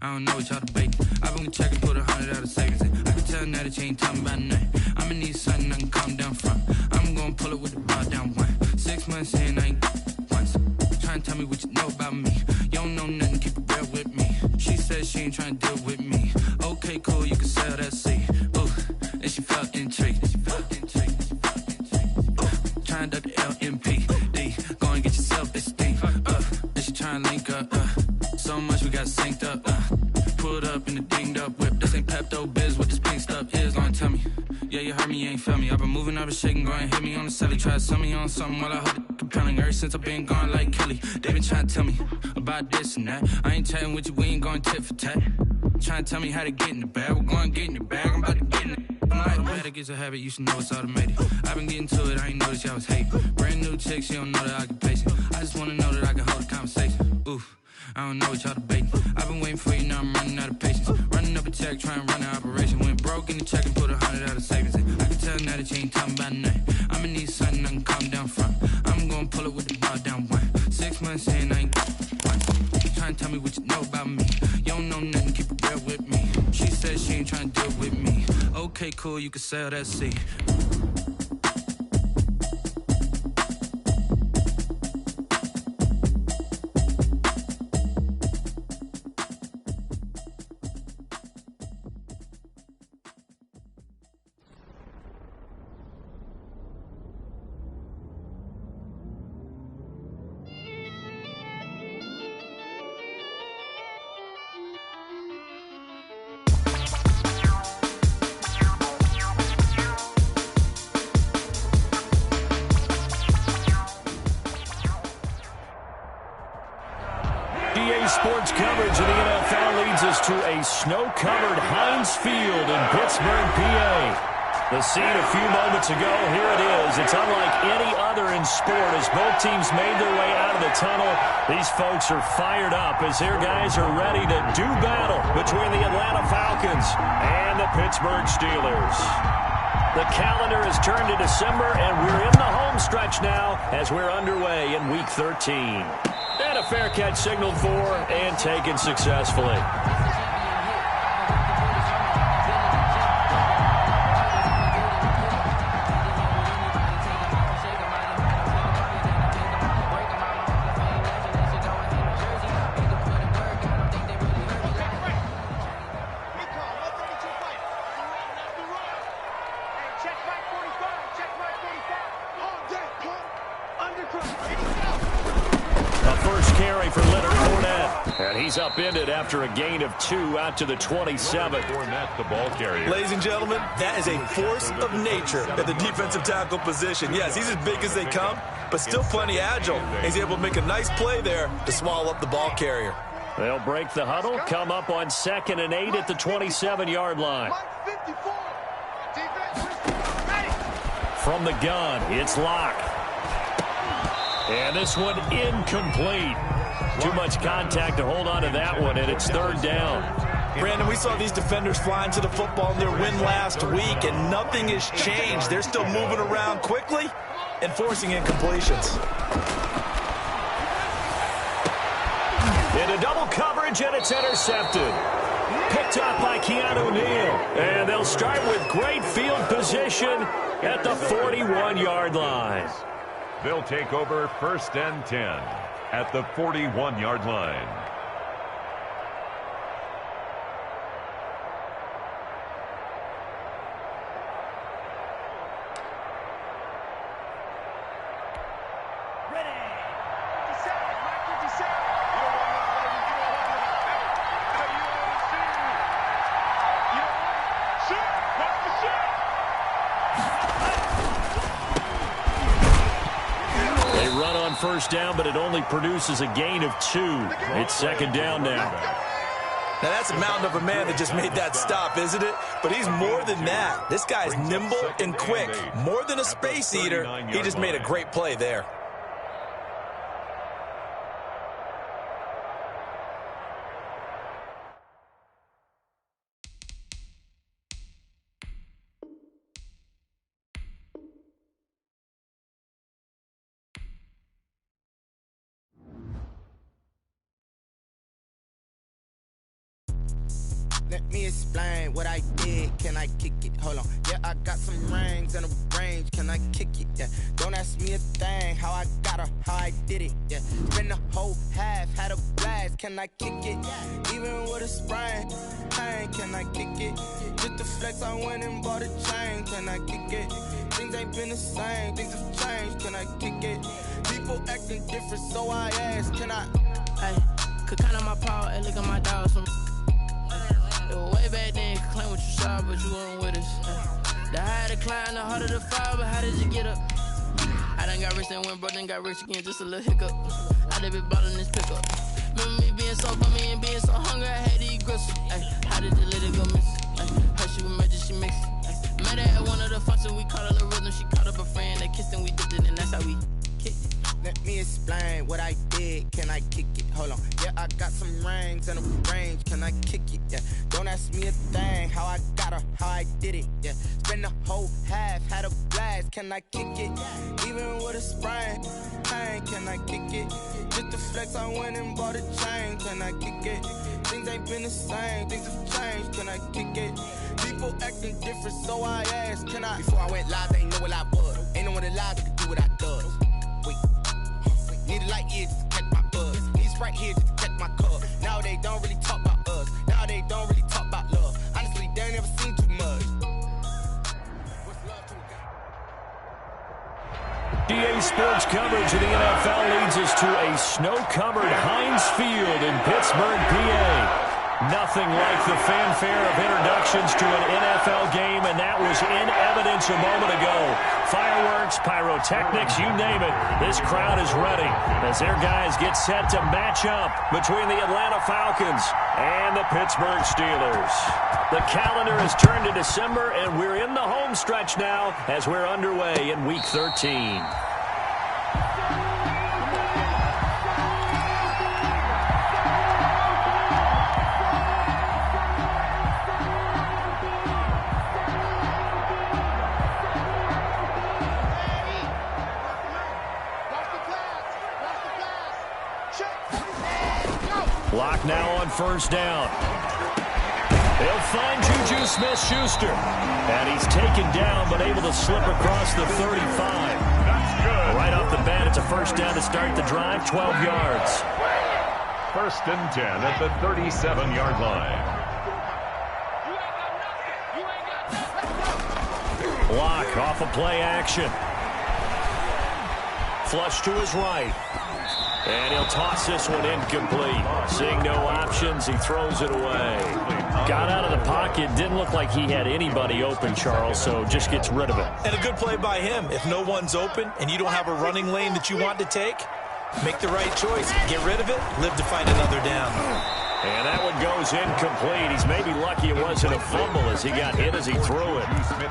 I don't know what y'all debating. I've been checking, put 100 out of savings in. I can tell now that you ain't talking about nothing. I'ma need something I can calm down from. I'm gonna pull it with the bar down one. 6 months in, I ain't once. Trying to tell me what you know about me. You don't know nothing, keep it real with me. She said she ain't trying to deal with me. Okay, cool, you can sell that seed. Ooh, and she felt intrigued. Trying to duck the LMPD. Go and get yourself esteem. And she trying to link up. So much we got synced up. Pulled up in the dinged up whip. This ain't Pepto-Biz, what this pink stuff is. Long tell me. Yeah, you heard me, you ain't felt me. I've been moving, I've been shaking, go and hit me on the celly. Try to sell me on something while I hold it compelling. Ever since I've been gone like Kelly, they been trying to tell me about this and that. I ain't chatting with you, we ain't going tit for tat. Trying to tell me how to get in the bag. We're going to get in the bag, I'm about to get in it. I'm like, automatic is a habit, you should know it's automated. I've been getting to it, I ain't noticed y'all was hating. Brand new chick, she don't know the occupation. I just wanna know that I can hold a conversation. Oof, I don't know what y'all debating. I've been waiting for you, now I'm running out of patience. Running up a check, trying to run an operation. Went broke in the check and put 100 out of savings in. I can tell now that you ain't talking about nothing. I'ma need something I can calm down from. I'm gonna pull it with the bar down one. 6 months in, I ain't once. Trying to tell me what you know about me. You don't know nothing, keep it real with me. She said she ain't trying to deal with me. Okay, cool, you can sell that seed. Sports coverage of the NFL leads us to a snow-covered Heinz Field in Pittsburgh, PA. The scene a few moments ago, here it is. It's unlike any other in sport as both teams made their way out of the tunnel. These folks are fired up as their guys are ready to do battle between the Atlanta Falcons and the Pittsburgh Steelers. The calendar has turned to December, and we're in the home stretch now as we're underway in Week 13. And a fair catch signaled for and taken successfully. He's upended after a gain of 2 out to the 27. The ball carrier. Ladies and gentlemen, that is a force of nature at the defensive tackle position. Yes, he's as big as they come, but still plenty agile. He's able to make a nice play there to swallow up the ball carrier. They'll break the huddle, come up on 2nd and 8 at the 27-yard line. From the gun, it's Locke. And this one incomplete. Too much contact to hold on to that one, and it's 3rd down. Brandon, we saw these defenders flying to the football in their win last week, and nothing has changed. They're still moving around quickly and forcing incompletions. Into double coverage, and it's intercepted. Picked up by Keanu Neal. And they'll start with great field position at the 41-yard line. They'll take over 1st and 10. At the 41-yard line. First down, but it only produces a gain of 2. It's 2nd down now. Now, that's a mountain of a man that just made that stop, isn't it? But he's more than that. This guy's nimble and quick. More than a space eater, he just made a great play there. Let me explain what I did. Can I kick it? Hold on. Yeah, I got some rings and a range. Can I kick it? Yeah. Don't ask me a thing. How I got her, how I did it. Yeah. Spend the whole half, had a blast. Can I kick it? Even with a sprain. Pain, can I kick it? Just the flex, I went and bought a chain. Can I kick it? Things ain't been the same. Things have changed. Can I kick it? People acting different, so I ask. Can I? Hey, could count on my power and look at my dogs from. Way back then, you could claim what you saw, but you weren't with us. The higher the climb, the harder the fall, but how did you get up? I done got rich and went broke, then got rich again, just a little hiccup. I done been ballin' this pickup. Remember me being so bummy and being so hungry, I had to eat gristle. How did you let it go miss? Her she was magic, she mixed. Met her at one of the functions, we caught a little rhythm. She caught up a friend, they kissed and we dipped it, and that's how we kicked it. Let me explain what I did. Can I kick it? Hold on. Yeah, I got some rings and a range. Can I kick it? Yeah. Don't ask me a thing. How I got her, how I did it. Yeah. Spend the whole half, had a blast. Can I kick it? Even with a sprain. Pain, can I kick it? Just the flex, I went and bought a chain. Can I kick it? Things ain't been the same. Things have changed. Can I kick it? People acting different, so I asked. Can I? Before I went live, they ain't know what I was. Ain't no one alive that could do what I does. Wait. Need a light year just to catch my buzz. Need Sprite here just to catch my cup. Now they don't really talk about us. Now they don't really talk about love. Honestly, they ain't never seen too much. DA Sports coverage of the NFL leads us to a snow-covered Heinz Field in Pittsburgh, PA. Nothing like the fanfare of introductions to an NFL game, and that was in evidence a moment ago. Fireworks, pyrotechnics, you name it. This crowd is ready as their guys get set to match up between the Atlanta Falcons and the Pittsburgh Steelers. The calendar has turned to December, and we're in the home stretch now as we're underway in Week 13. Block now on first down. They'll find Juju Smith-Schuster. And he's taken down, but able to slip across the 35. That's good. Right off the bat, it's a first down to start the drive, 12 yards. First and 10 at the 37-yard line. Block off of play action. Flush to his right. And he'll toss this one incomplete. Seeing no options, he throws it away. Got out of the pocket. Didn't look like he had anybody open, Charles, so just gets rid of it. And a good play by him. If no one's open and you don't have a running lane that you want to take, make the right choice. Get rid of it. Live to find another down. And that one goes incomplete. He's maybe lucky it wasn't a fumble as he got hit as he threw it.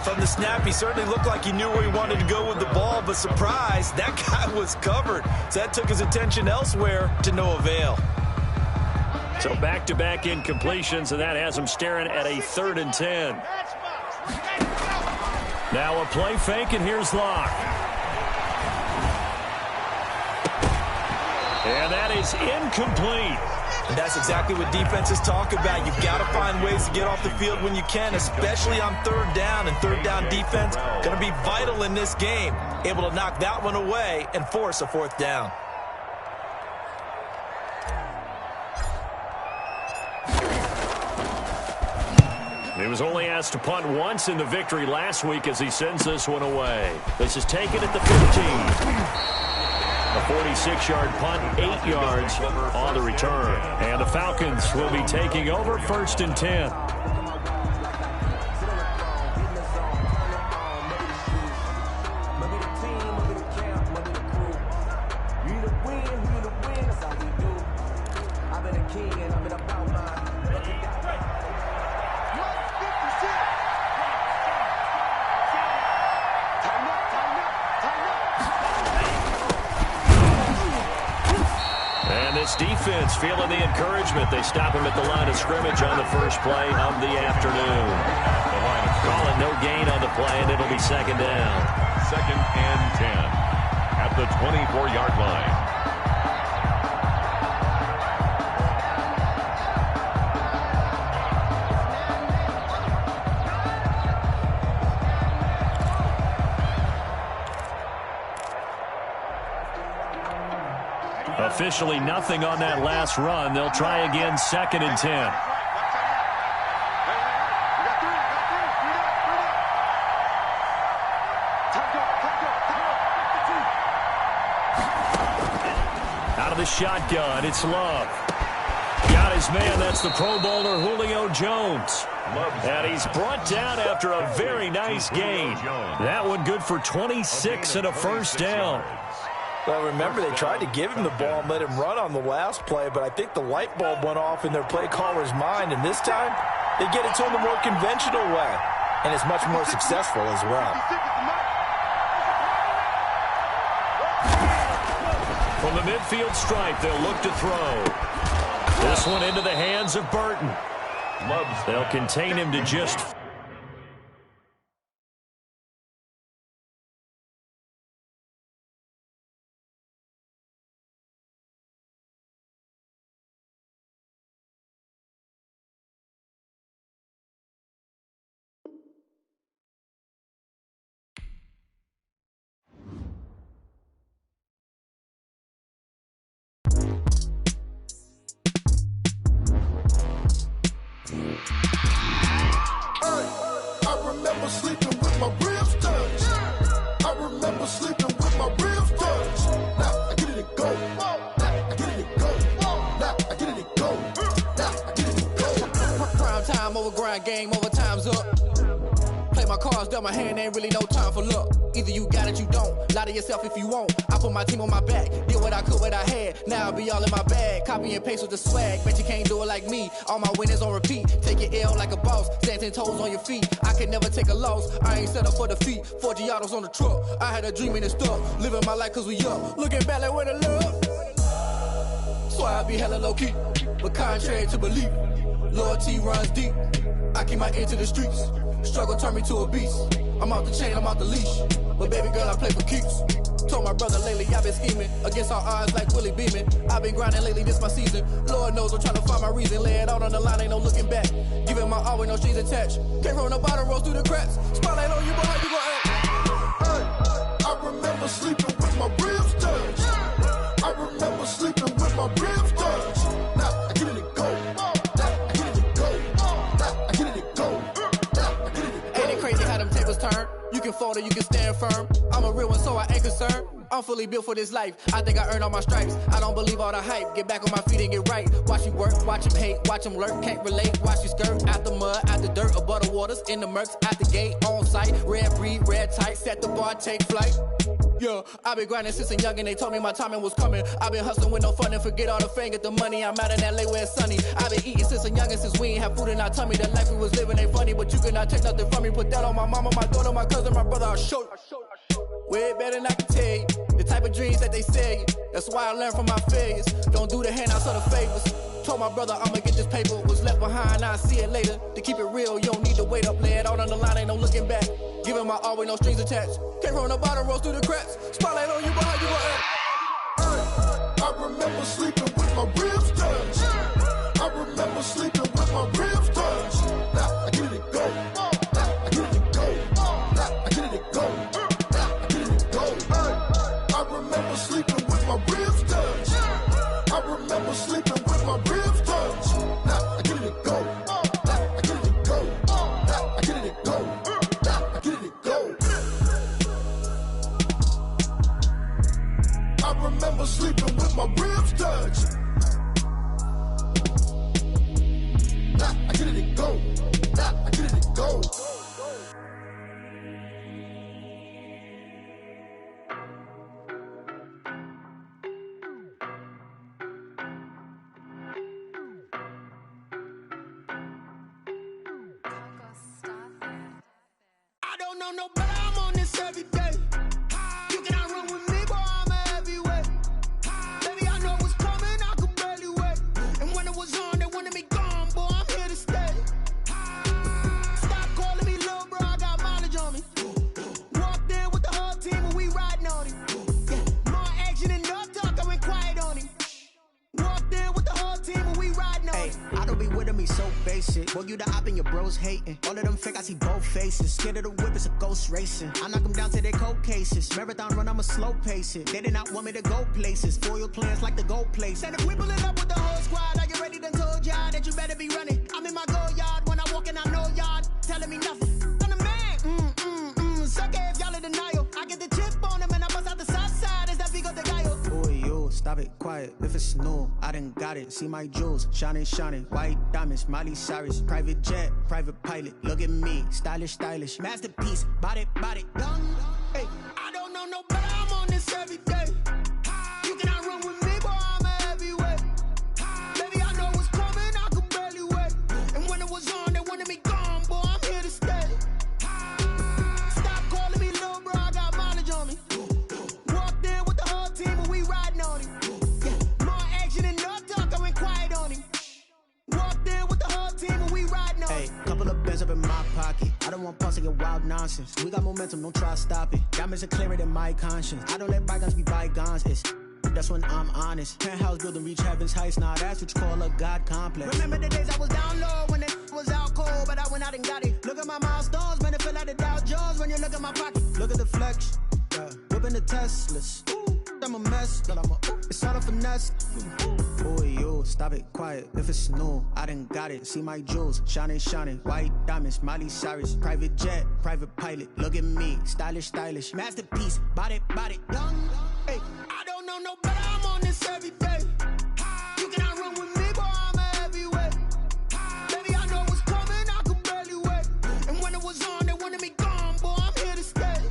From the snap, he certainly looked like he knew where he wanted to go with the ball, but surprise, that guy was covered. So that took his attention elsewhere to no avail. So back-to-back incompletions, and that has him staring at a 3rd and 10. Now a play fake, and here's Locke. And that is incomplete. And that's exactly what defenses talk about. You've got to find ways to get off the field when you can, especially on 3rd down. And 3rd down defense going to be vital in this game. Able to knock that one away and force a 4th down. He was only asked to punt once in the victory last week as he sends this one away. This is taken at the 15. A 46-yard punt, 8 yards on the return. And the Falcons will be taking over 1st and 10. Defense feeling the encouragement. They stop him at the line of scrimmage on the first play of the afternoon. The line of calling no gain on the play, and it'll be 2nd down. 2nd and 10 at the 24-yard line. officially nothing on that last run. They'll try again, 2nd and 10. Out of the shotgun, it's Love. Got his man, that's the Pro Bowler Julio Jones. And he's brought down after a very nice gain. That one good for 26 and a first down. Well, remember, they tried to give him the ball and let him run on the last play, but I think the light bulb went off in their play caller's mind, and this time they get it to him the more conventional way, and it's much more successful as well. From the midfield stripe, they'll look to throw. This one into the hands of Burton. They'll contain him to just... Game over, time's up. Play my cards, dealt my hand, ain't really no time for luck. Either you got it, you don't. Lie to yourself if you won't. I put my team on my back, did what I could, what I had. Now I'll be all in my bag, copy and paste with the swag. Bet you can't do it like me. All my winners on repeat. Take your L like a boss, stand 10 toes on your feet. I can never take a loss. I ain't set up for defeat. 4 Giottos on the truck. I had a dream and it's stuck. Living my life cause we up. Looking back like where the love. So I be hella low key, but contrary to belief, loyalty runs deep. I keep my ear to the streets. Struggle turned me to a beast. I'm out the chain, I'm out the leash. But baby girl, I play for keeps. Told my brother lately, I've been scheming. Against all odds like Willie Beeman. I've been grinding lately, this my season. Lord knows I'm trying to find my reason. Lay it out on the line, ain't no looking back. Giving my all with no strings attached. Came from the bottom, rose through the cracks. Spotlight on you, boy, how you gon' act? I remember sleeping with my ribs touched. I remember sleeping with my ribs touched. Now I get it to go. Turn. You can fold or you can stand firm. I'm a real one, so I ain't concerned. I'm fully built for this life. I think I earned all my stripes. I don't believe all the hype. Get back on my feet and get right. Watch you work, watch him hate, watch him lurk. Can't relate, watch you skirt. Out the mud, out the dirt, above the waters, in the murks, out the gate, on site. Red breed, red tight, set the bar, take flight. Yeah, I been grinding since a young and they told me my timing was coming. I been hustling with no fun and forget all the fame, get the money. I'm out in LA where it's sunny. I been eating since a young and since we ain't have food in our tummy. The life we was living ain't funny, but you cannot take nothing from me. Put that on my mama, my daughter, my cousin, my brother, I'll show you. Way better than I can tell you. The type of dreams that they sell you. That's why I learned from my failures. Don't do the handouts or the favors. Told my brother I'ma get this paper. Was left behind, I'll see it later. To keep it real, you don't need to wait up. Lay it out on the line, ain't no looking back. Giving my all with no strings attached. Came from the bottom, rose through the cracks. Spotlight on you, boy, how you gon' act? I remember sleeping with my ribs touched. I remember sleeping with my ribs touched. Now I get it to go. Now I get it to go. Now I get it to go. Now I get it to go. I remember sleeping with my ribs touched. I remember sleeping with my ribs touched. Now I get it to go. Now I get it to go. Now I get it to go. Now I get it to go. I remember sleeping with my ribs touched. Now I get it to go. Now I get it to go. I don't know no better, I'm on this every day. You cannot run with me, boy, I'm a heavyweight. Baby, I know what's coming, I could barely wait. And when it was on, they wanted me gone, boy, I'm here to stay. Stop calling me little bro, I got mileage on me. Walked in with the whole team and we riding on him. Yeah, more action and no talk, I went quiet on him. Walked in with the whole team and we riding on him. I don't be with me so basic. Boy, you the op and your bros hating. All of them fake, I see both faces. Scared of the whip, it's a ghost racing. I knock them down to their cold cases. Marathon run, I'ma slow pace it. They did not want me to go places. Foil plans like the gold place. And if we pulling up with the whole squad, are you ready? Done told y'all that you better be running. I'm in my go yard. When I walk in, I know y'all telling me nothing. I'm the man. Suck it if y'all in denial. I get the chip on him and I bust out the south side. Is that Vigo de Gallo? Boy, yo, stop it, quiet. If it's new, I done got it. See my jewels, shining, shining. White diamonds, Miley Cyrus. Private jet, private pilot. Look at me, stylish, stylish. Masterpiece, body, young. Hey, I don't know no better. I'm on this every day. You cannot run with me, boy. I'm a heavyweight. Baby, I know what's coming. I could barely wait. And when it was on, they wanted me gone, boy. I'm here to stay. Stop calling me little bro. I got mileage on me. Walked in with the whole team and we riding on him. Yeah, more action and no talk. I went quiet on him. Walked in with the whole team and we riding on him. Hey, couple of bands up in my pocket. I don't want pause to get wild nonsense. We got momentum, don't try to stop it. Diamonds are clearer than my conscience. I don't let bygones be bygones. That's when I'm honest. Penthouse building reach heaven's heights. Nah, that's what you call a God complex. Remember the days I was down low when it was out cold, but I went out and got it. Look at my milestones, man, it feel like the Dow Jones when you look at my pocket. Look at the flex, whipping the Teslas. I'm a mess, but it's all a finesse. Boy, yo, stop it, quiet. If it's new, I done got it. See my jewels, shining, shining. White diamonds, Miley Cyrus. Private jet, private pilot. Look at me, stylish, stylish. Masterpiece, body, young. Hey, I don't know no better. I'm on this every day. You cannot run with me, boy. I'm a heavyweight. Baby, I know what's coming. I could barely wait. And when it was on, they wanted me gone, boy. I'm here to stay.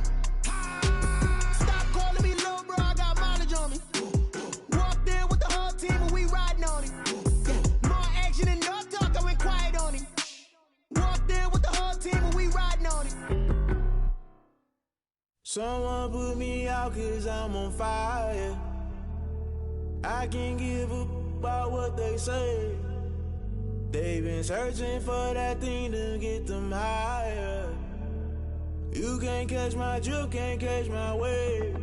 Stop calling me little bro. I got mileage on me. Walked in with the whole team and we riding on him. Yeah, more action and no talk. I went quiet on him. Walked in with the whole team and we riding on him. Someone put me out 'cause I'm on fire. I can't give up about what they say. They've been searching for that thing to get them higher. You can't catch my drift, can't catch my wave.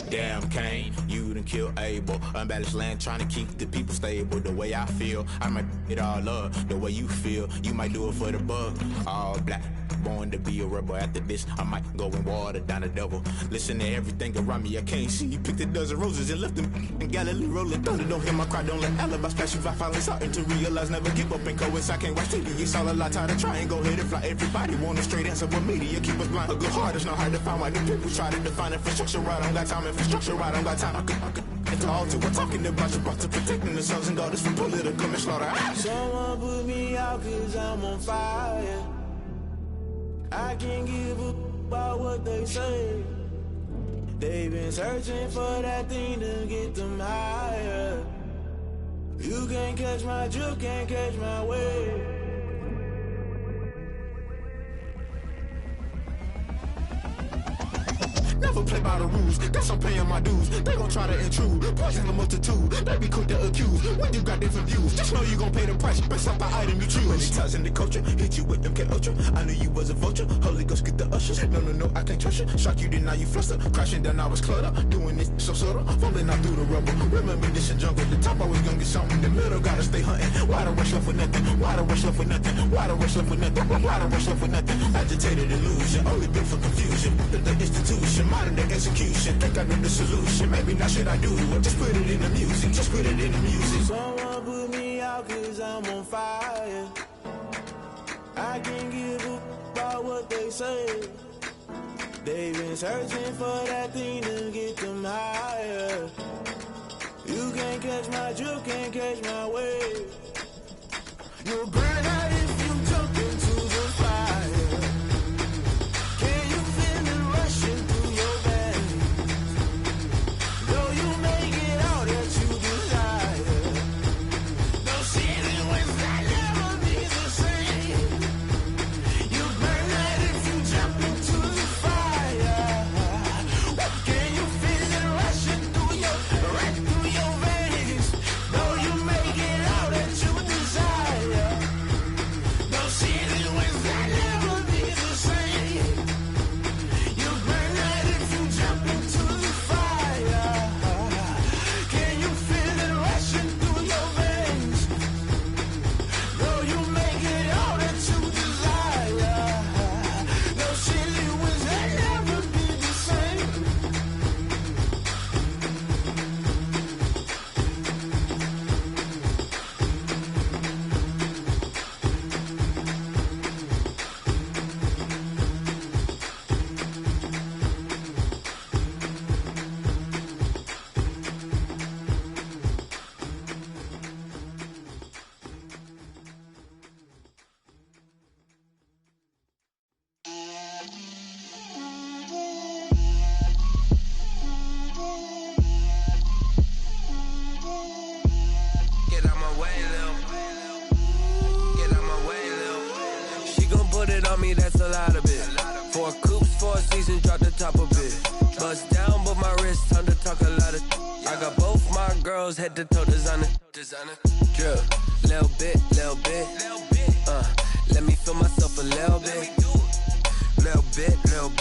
Damn Kane, you done killed Abel. Unbalanced land trying to keep the people stable. The way I feel, I might it all up. The way you feel, you might do it for the bug. All black, born to be a rebel. After this, I might go and water down the devil. Listen to everything around me, I can't see. You picked a dozen roses and left them in Galilee rolling thunder. Don't hear my cry, don't let alibi splash you. I finally starting to realize, never give up and coincide. I can't watch TV, it's all a lot. Tired of trying, go ahead and fly. Everybody want a straight answer, but media keep us blind. A good heart is not hard to find. Why the people try to define infrastructure right? I don't got time, infrastructure right? I don't got time. I could into all to we're talking about you, about to protecting the sons and daughters from political slaughter. Someone put me out 'cause I'm on fire. I can't give up about what they say. They've been searching for that thing to get them higher. You can't catch my drift, can't catch my wave. Never play by the rules, guess I'm paying my dues. They gon' try to intrude, poison the multitude. They be quick to accuse, when you got different views. Just know you gon' pay the price, based off the item you choose. Many times in the culture, hit you with them K-Ultra. I knew you was a vulture, Holy Ghost get the ushers. No, I can't trust you. Shock you, then now you fluster. Crashing down, I was cluttered. Doing this so subtle, fumbling out through the rubble. Remember this is jungle, the top always gonna get something. In the middle, gotta stay hunting. Why the rush left with nothing? Why the rush left with nothing? Why the rush left with nothing? Why the rush left with nothing? Agitated illusion, only built for confusion. The institution, modern day execution. Think I know the solution, maybe not should I do it. Just put it in the music, just put it in the music. Someone put me out 'cause I'm on fire. I can't give up about what they say. They've been searching for that thing to get them higher. You can't catch my drift, can't catch my wave. You'll burn out if you jump into the fire. Can you feel it rushing through your veins? Though you make it all that you desire. No city was that never be the same. You burn out if you jump into the fire. Can you feel it rushing through your veins? Though you make it all that you on me, that's a lot of it. 4 coops, 4 seasons, drop the top of it. Bust down, but my wrist, time to talk a lot of. I got both my girls, head to toe designer. Drip, little bit. Let me feel myself a little bit. Little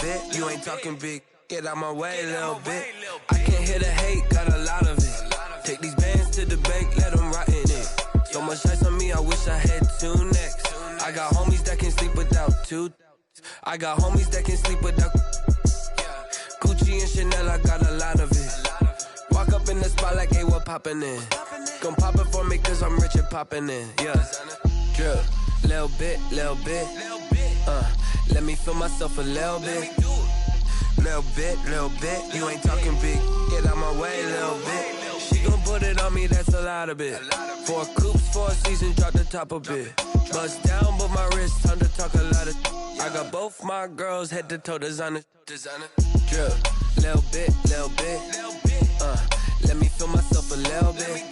bit. You ain't talking big. Get out my way, little bit. I can't hear the hate, got a lot of it. Take these bands to the bank, let them rot in it. So much ice on me, I wish I had 2 necks. I got homies that can sleep without 2. I got homies that can sleep without Gucci and Chanel, I got a lot of it. Walk up in the spot like, hey, what poppin' in? Gon' pop it for me cause I'm rich and poppin' in, yeah. Drip, little bit. Let me feel myself a little bit. Little bit. You ain't talking big. Get out my way, little bit. She gon' put it on me, that's a lot of it. 4 coops, 4 seasons, drop the top a bit. Bust down, but my wrist, time to talk a lot of. I got both my girls, head to toe designer. Drip, little bit. Let me feel myself a little bit.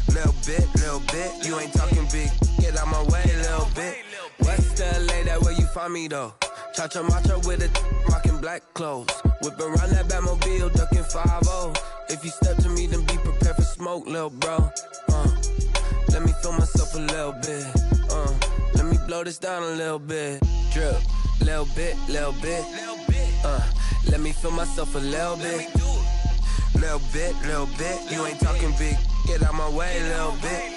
Little bit. You ain't talking big. Get out my way, little bit. West LA, that where you find me though. Cha-cha matcha with a rockin' black clothes. Whip around that Batmobile, ducking 5-0. If you step to me, then be prepared for smoke, lil' bro. Let me feel myself a little bit. Let me blow this down a little bit. Drip, little bit. Let me feel myself a little bit. Little bit. You ain't talking big. Get out my way, little bit.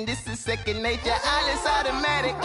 This is second nature, all is automatic.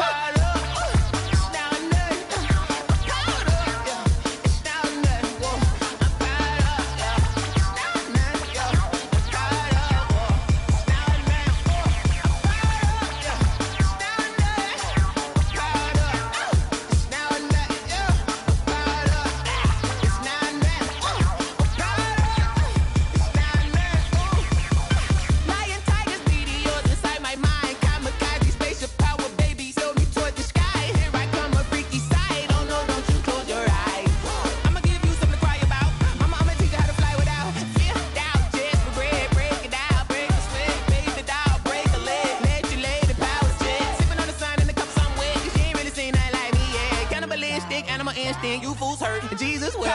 You fools hurt. Jesus will.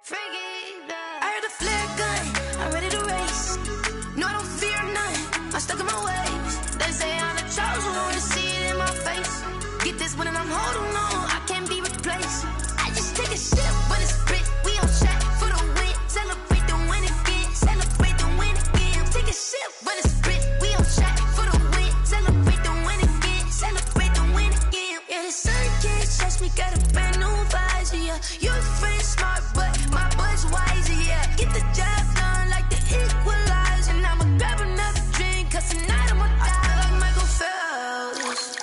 I heard the flare gun, I'm ready to race. No, I don't fear none, I'm stuck in my ways. They say this one and I'm holding on. I can't be replaced. I just take a sip, but it's spit. We on track for the win. Celebrate the win again. Celebrate the win again. Take a sip, but it's spit. We on track for the win. Celebrate the win again. Celebrate the win again. Yeah, the sun can't touch me. Got a brand new visor. Yeah, your friend's smart, but my bud's wiser. Yeah, get the job done like the equalizer. And I'ma grab another drink, cause tonight I'ma die like Michael Phelps.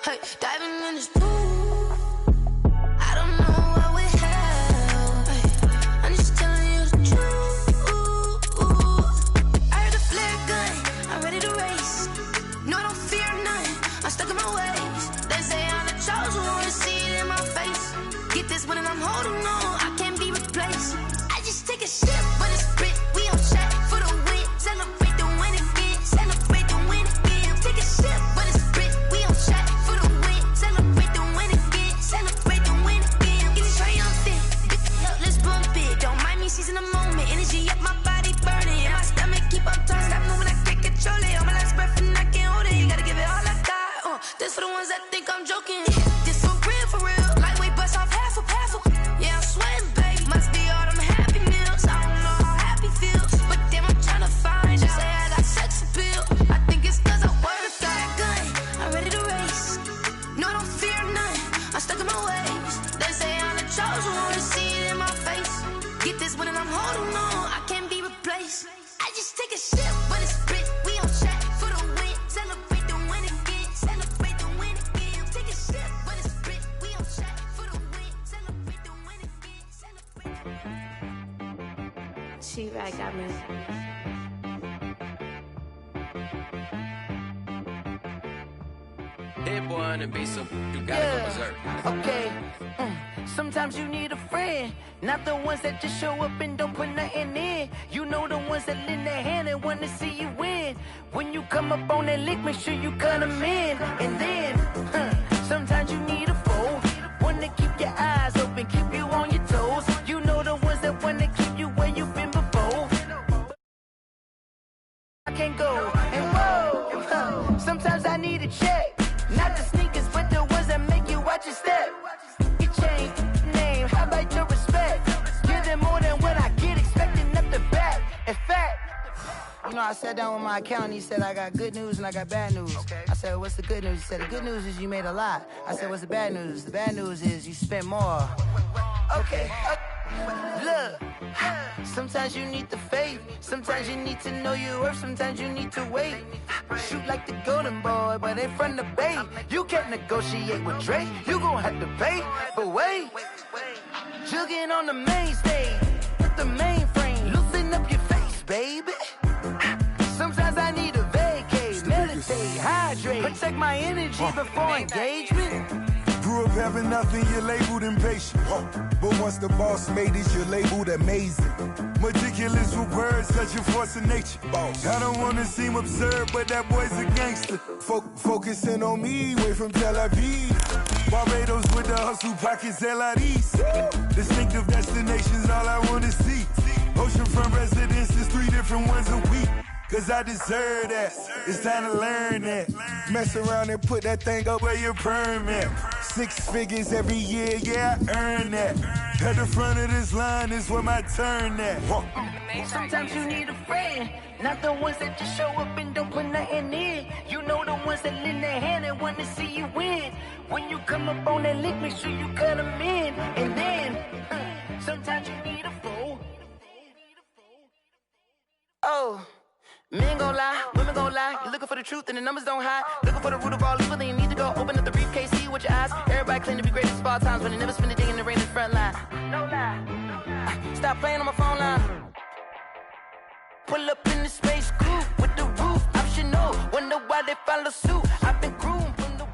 Hey, diving in this pool. I don't know what we have. Hey, I'm just telling you the truth. I heard the flare gun. I'm ready to race. No, I don't fear nothing. I'm stuck in my ways. They say I'm the chosen one. See it in my face. Get this one and I'm holding on. I can't be replaced. I just take a sip, but it's spit. We on track for the win. Celebrate the win again. Celebrate the win again. Take a sip, but it's spit. We on track for the win. Celebrate the win again. Celebrate the win again. Get it triumphant. Let's bump it. Don't mind me seizing the moment. Energy up my body burning. And my stomach keep up turning. Stop moving, I can't control it. On my last breath and I can't hold it. You gotta give it all I got. This for the ones that think I'm joking. This for real, for real. Lightweight bust off half a. Yeah, I'm sweating, babe. Must be all them happy meals. I don't know how happy feels, but damn, I'm tryna find you. Say I got sex appeal. I think it's cause I work got a gun. I'm ready to race. No, I don't fear nothing. I'm stuck in my ways. They say I'm the chosen one. See it in my face. Get this one and I'm holding on. I can't be replaced. I just take a sip, but it's spit. We on track for the win. Celebrate the win again. Celebrate the win again. Take a sip, but it's spit. We on track for the win. Celebrate the win again. Celebrate the win. She right got me. Hit boy and be some, you gotta go berserk. Okay. Sometimes you need a friend, not the ones that just show up and don't put nothing in. You know the ones that lend their hand and want to see you win. When you come up on that lick, make sure you cut them in. And then, sometimes you need a foe, one to keep your eyes open, keep you on your toes. You know the ones that want to keep you where you've been before. I can't go, and whoa, sometimes I need a check. Not the sneakers, but the ones that make you watch your step. You change name, how about your respect? Give them more than what I get, expecting up the back. In fact, you know, I sat down with my accountant, he said, I got good news and I got bad news. I said, what's the good news? He said, the good news is you made a lot. I said, what's the bad news? The bad news is you spent more. Okay. Look, sometimes you need the faith, sometimes you need to know your worth, sometimes you need to wait. Shoot like the golden boy, but in front of the bay. You can't negotiate with Drake, you gon' have to pay. But wait, jugging on the main stage with the mainframe, loosen up your face, baby. Sometimes I need a vacate, meditate, hydrate, protect my energy before engagement. Grew up having nothing, you're labeled impatient. But once the boss made it, you're labeled amazing. Meticulous with words, such a force of nature. I don't wanna seem absurd, but that boy's a gangster. Focusing on me, way from Tel Aviv. Barbados with the hustle, pockets LIDs. Distinctive destinations, all I wanna see. Oceanfront residences, 3 different ones a week. Cause I deserve that, it's time to learn that. Mess around and put that thing up where your permit. 6 figures every year, yeah, I earn that. At the front of this line is where my turn at. Sometimes you need a friend, not the ones that just show up and don't put nothing in. You know the ones that lend their hand and want to see you win. When you come up on that lick, make sure you cut them in. And then, sometimes you need a foe. Oh. Men gon' lie, women gon' lie. You're looking for the truth and the numbers don't hide. Looking for the root of all evil, then you need to go open up the briefcase, see with your eyes. Everybody claim to be greatest of all times, but they never spend a day in the rain in the front line. No lie. Stop playing on my phone line. Pull up in the space coupe with the roof optional. Wonder why they follow suit. I've been groomed from the...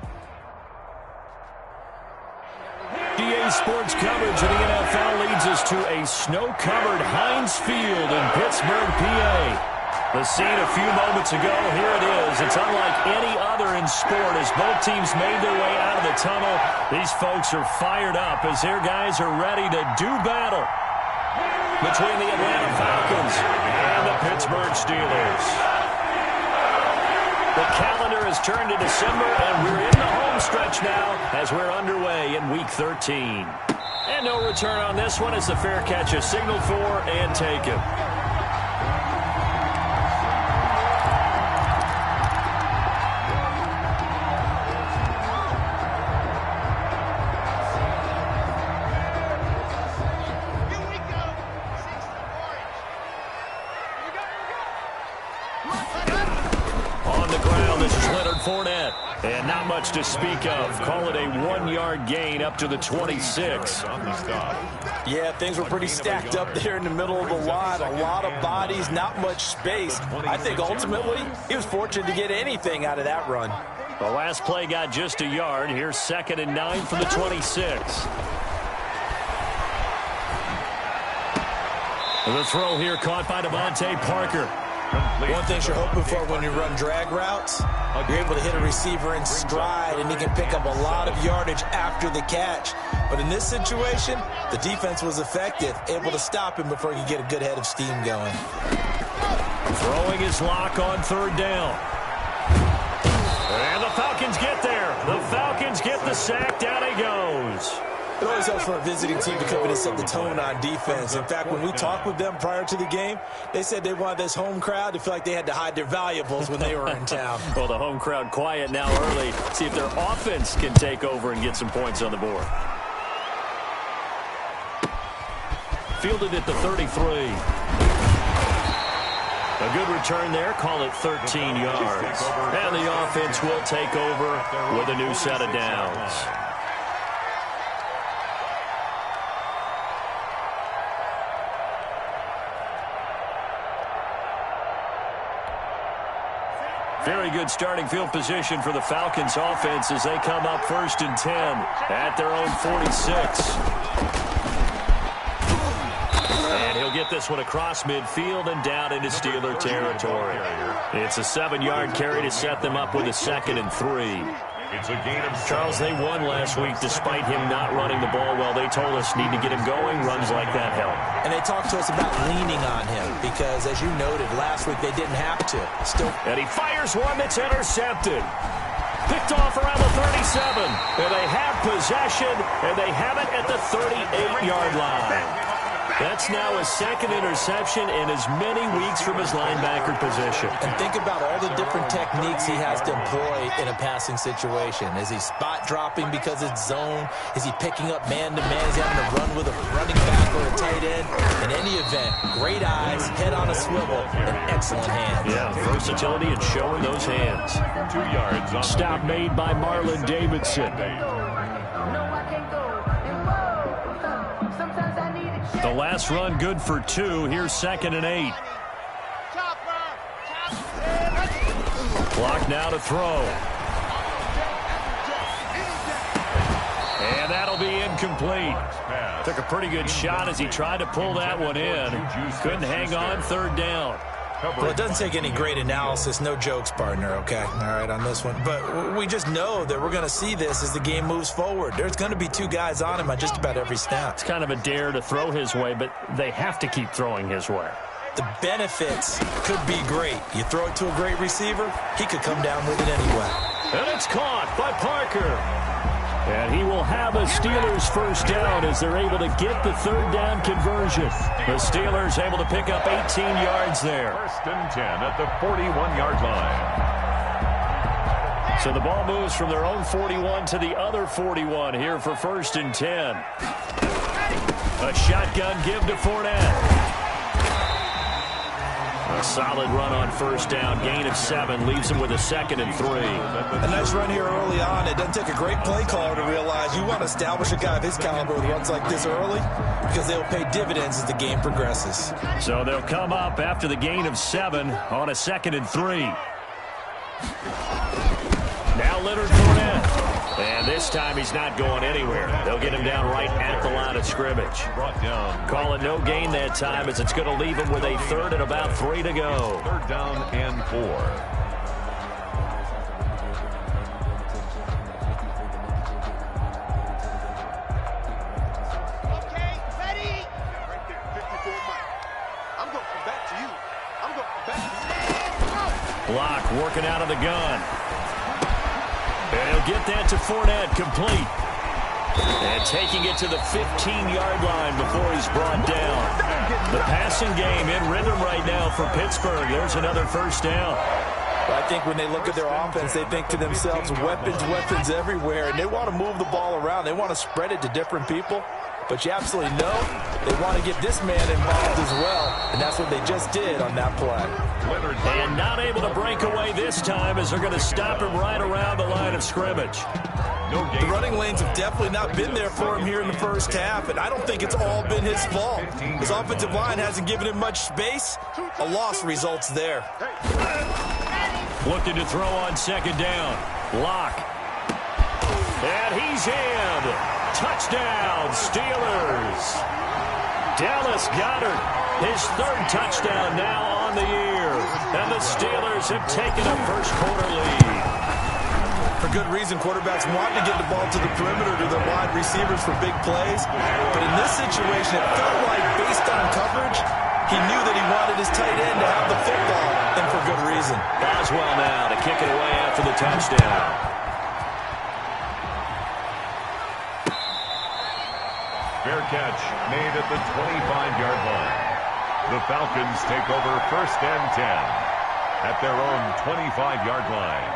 DA Sports coverage of the NFL leads us to a snow-covered Heinz Field in Pittsburgh, PA. The scene a few moments ago, here it is. It's unlike any other in sport as both teams made their way out of the tunnel. These folks are fired up as their guys are ready to do battle between the Atlanta Falcons and the Pittsburgh Steelers. The calendar is has turned to December, and we're in the home stretch now as we're underway in Week 13. And no return on this one as the fair catch is signaled for and taken. And not much to speak of. Call it a 1-yard gain up to the 26. Yeah, things were pretty stacked up there in the middle of the line. A lot of bodies, not much space. I think ultimately he was fortunate to get anything out of that run. The last play got just a yard. Here's 2nd and 9 from the 26. The throw here caught by Devontae Parker. One thing you're hoping for when you run drag routes, you're able to hit a receiver in stride, and he can pick up a lot of yardage after the catch. But in this situation, the defense was effective, able to stop him before he could get a good head of steam going. Throwing his lock on 3rd down. And the Falcons get there. The Falcons get the sack. Down he goes. It always helps for a visiting team to come in and set the tone on defense. In fact, when we talked with them prior to the game, they said they wanted this home crowd to feel like they had to hide their valuables when they were in town. Well, the home crowd quiet now early. See if their offense can take over and get some points on the board. Fielded at the 33. A good return there. Call it 13 yards. And the offense will take over with a new set of downs. Very good starting field position for the Falcons offense as they come up 1st and 10 at their own 46. And he'll get this one across midfield and down into Steeler territory. It's a 7-yard carry to set them up with a 2nd and 3. It's a gain of Charles, they won last week despite him not running the ball well. They told us need to get him going. Runs like that help. And they talked to us about leaning on him because, as you noted, last week they didn't have to. And he fires one that's intercepted. Picked off around the 37. And they have possession, and they have it at the 38-yard line. That's now his 2nd interception in as many weeks from his linebacker position. And think about all the different techniques he has to employ in a passing situation. Is he spot dropping because it's zone? Is he picking up man-to-man? Is he having to run with a running back or a tight end? In any event, great eyes, head on a swivel, and excellent hands. Yeah, versatility and showing those hands. 2 yards. On Stop made by Marlon Davidson. The last run good for 2. Here's 2nd and 8. Clock now to throw. And that'll be incomplete. Took a pretty good shot as he tried to pull that one in. Couldn't hang on. 3rd down. Well, it doesn't take any great analysis. No jokes, partner, okay? All right, on this one. But we just know that we're going to see this as the game moves forward. There's going to be 2 guys on him on just about every snap. It's kind of a dare to throw his way, but they have to keep throwing his way. The benefits could be great. You throw it to a great receiver, he could come down with it anyway. And it's caught by Parker. And he will have a Steelers 1st down as they're able to get the 3rd down conversion. The Steelers able to pick up 18 yards there. 1st and 10 at the 41-yard line. So the ball moves from their own 41 to the other 41 here for 1st and 10. A shotgun give to Fournette. A solid run on 1st down. Gain of 7 leaves him with a 2nd and 3. A nice run here early on. It doesn't take a great play caller to realize you want to establish a guy of his caliber with runs like this early because they'll pay dividends as the game progresses. So they'll come up after the gain of 7 on a 2nd and 3. Now Leonard Fournette. And this time he's not going anywhere. They'll get him down right at the line of scrimmage. Call it no gain that time as it's going to leave him with a 3rd and about 3 to go. 3rd down and 4. Okay, ready? Right there, 54 miles. I'm going to come back to you. I'm going to come back to you. Block working out of the gun. And he'll get that to Fournette, complete. And taking it to the 15-yard line before he's brought down. The passing game in rhythm right now for Pittsburgh. There's another first down. I think when they look at their offense, they think to themselves, weapons everywhere, and they want to move the ball around. They want to spread it to different people. But you absolutely know they want to get this man involved as well, and that's what they just did on that play. And not able to break away this time as they're going to stop him right around the line of scrimmage. The running lanes have definitely not been there for him here in the first half, and I don't think it's all been his fault. His offensive line hasn't given him much space. A loss results there. Looking to throw on second down. Lock. And he's in. Touchdown, Steelers. Dallas Goedert, his third touchdown now on the year. And the Steelers have taken a first-quarter lead. For good reason, quarterbacks want to get the ball to the perimeter to their wide receivers for big plays. But in this situation, it felt like, based on coverage, he knew that he wanted his tight end to have the football, and for good reason. Boswell now to kick it away after the touchdown. Fair catch made at the 25-yard line. The Falcons take over first and 10 at their own 25-yard line.